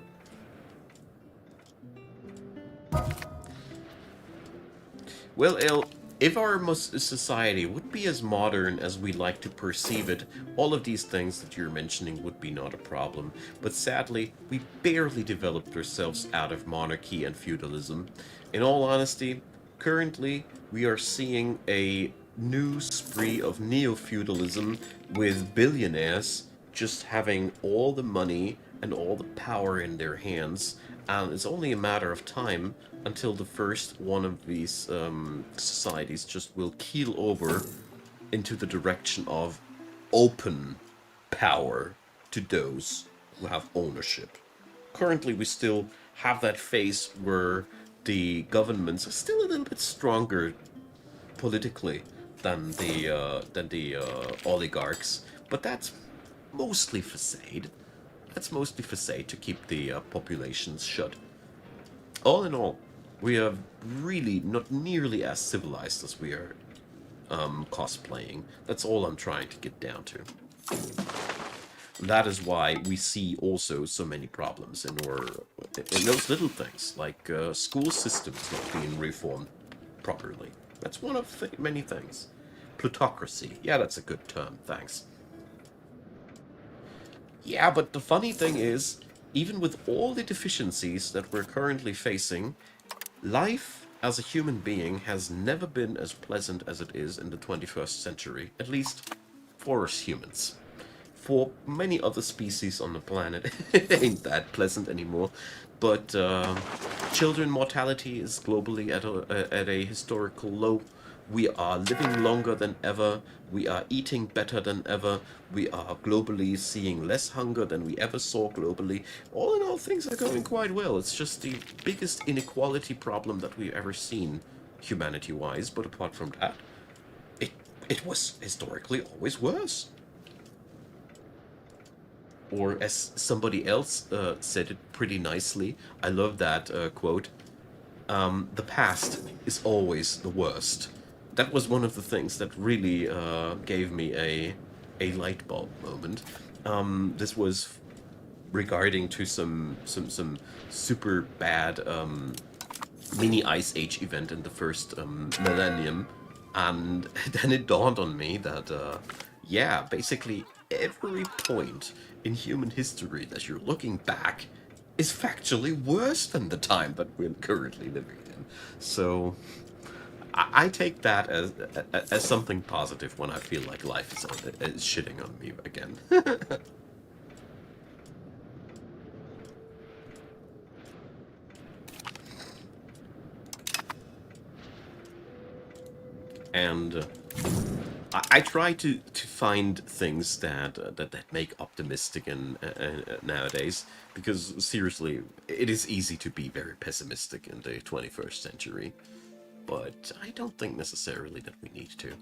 Well, El, if our society would be as modern as we like to perceive it, all of these things that you're mentioning would be not a problem. But sadly, we barely developed ourselves out of monarchy and feudalism. In all honesty, currently we are seeing a new spree of neo-feudalism with billionaires just having all the money and all the power in their hands, and it's only a matter of time until the first one of these societies just will keel over into the direction of open power to those who have ownership. Currently, we still have that phase where the governments are still a little bit stronger politically than the oligarchs, but that's mostly facade. That's mostly facade to keep the populations shut. All in all, we are really not nearly as civilized as we are cosplaying. That's all I'm trying to get down to. That is why we see also so many problems in those little things, like school systems not being reformed properly. That's one of many things. Plutocracy. Yeah, that's a good term, thanks. Yeah, but the funny thing is, even with all the deficiencies that we're currently facing, life as a human being has never been as pleasant as it is in the 21st century, at least for us humans. For many other species on the planet, it ain't that pleasant anymore. But children mortality is globally at a historical low. We are living longer than ever. We are eating better than ever. We are globally seeing less hunger than we ever saw globally. All in all, things are going quite well. It's just the biggest inequality problem that we've ever seen, humanity-wise. But apart from that, it was historically always worse. Or as somebody else said it pretty nicely, I love that quote, the past is always the worst. That was one of the things that really gave me a light bulb moment. This was regarding to some super bad mini Ice Age event in the first millennium, and then it dawned on me that yeah, basically every point in human history that you're looking back is factually worse than the time that we're currently living in. So I take that as something positive when I feel like life is shitting on me again. And I try to find things that make optimistic and nowadays, because seriously, it is easy to be very pessimistic in the 21st century. But I don't think necessarily that we need to,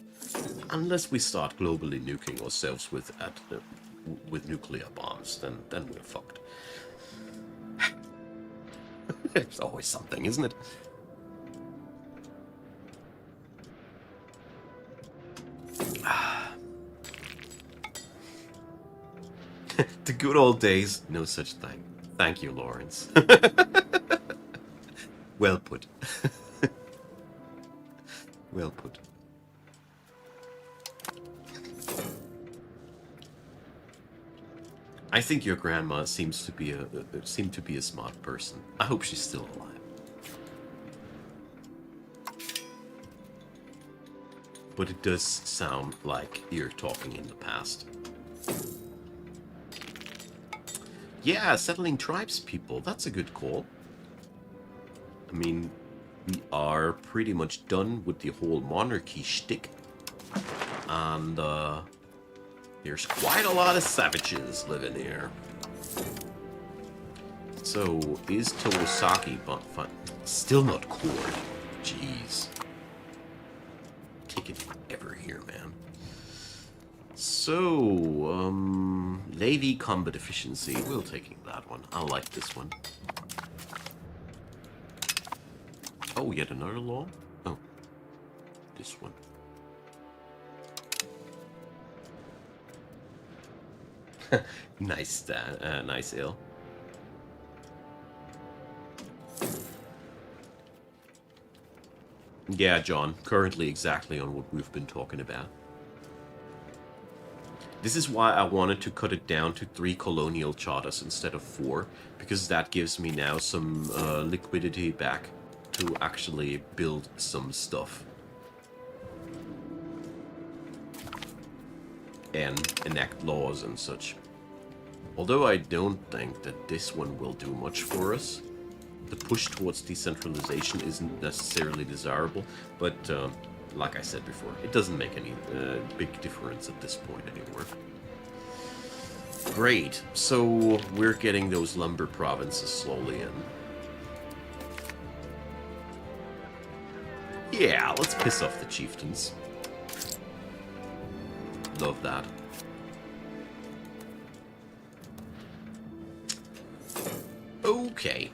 unless we start globally nuking ourselves with nuclear bombs. Then we're fucked. There's always something, isn't it? The good old days, no such thing. Thank you, Lawrence. Well put. Well put. I think your grandma seemed to be a smart person. I hope she's still alive. But it does sound like you're talking in the past. Yeah, settling tribes people. That's a good call. I mean, we are pretty much done with the whole monarchy shtick. And there's quite a lot of savages living here. So, is Towasaki fun? Still not cored. Jeez. Take it ever here, man. So, Lady Combat Efficiency. We'll taking that one. I like this one. Oh, yet another law? Oh, this one. Nice, nice ale. Yeah, John, currently exactly on what we've been talking about. This is why I wanted to cut it down to 3 colonial charters instead of 4, because that gives me now some liquidity back to actually build some stuff. And enact laws and such. Although I don't think that this one will do much for us. The push towards decentralization isn't necessarily desirable, but like I said before, it doesn't make any big difference at this point anymore. Great, so we're getting those lumber provinces slowly in. Yeah, let's piss off the chieftains. Love that. Okay.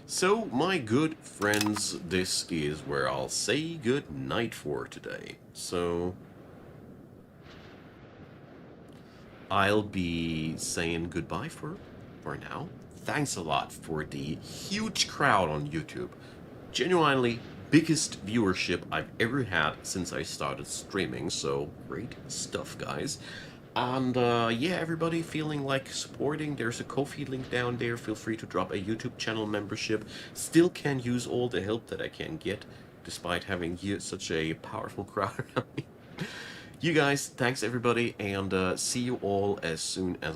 So, my good friends, this is where I'll say good night for today. So, I'll be saying goodbye for now. Thanks a lot for the huge crowd on YouTube. Genuinely, biggest viewership I've ever had since I started streaming, so great stuff, guys. And yeah, everybody feeling like supporting, there's a Ko-fi link down there. Feel free to drop a YouTube channel membership. Still can use all the help that I can get, despite having such a powerful crowd around me. You guys, thanks everybody, and see you all as soon as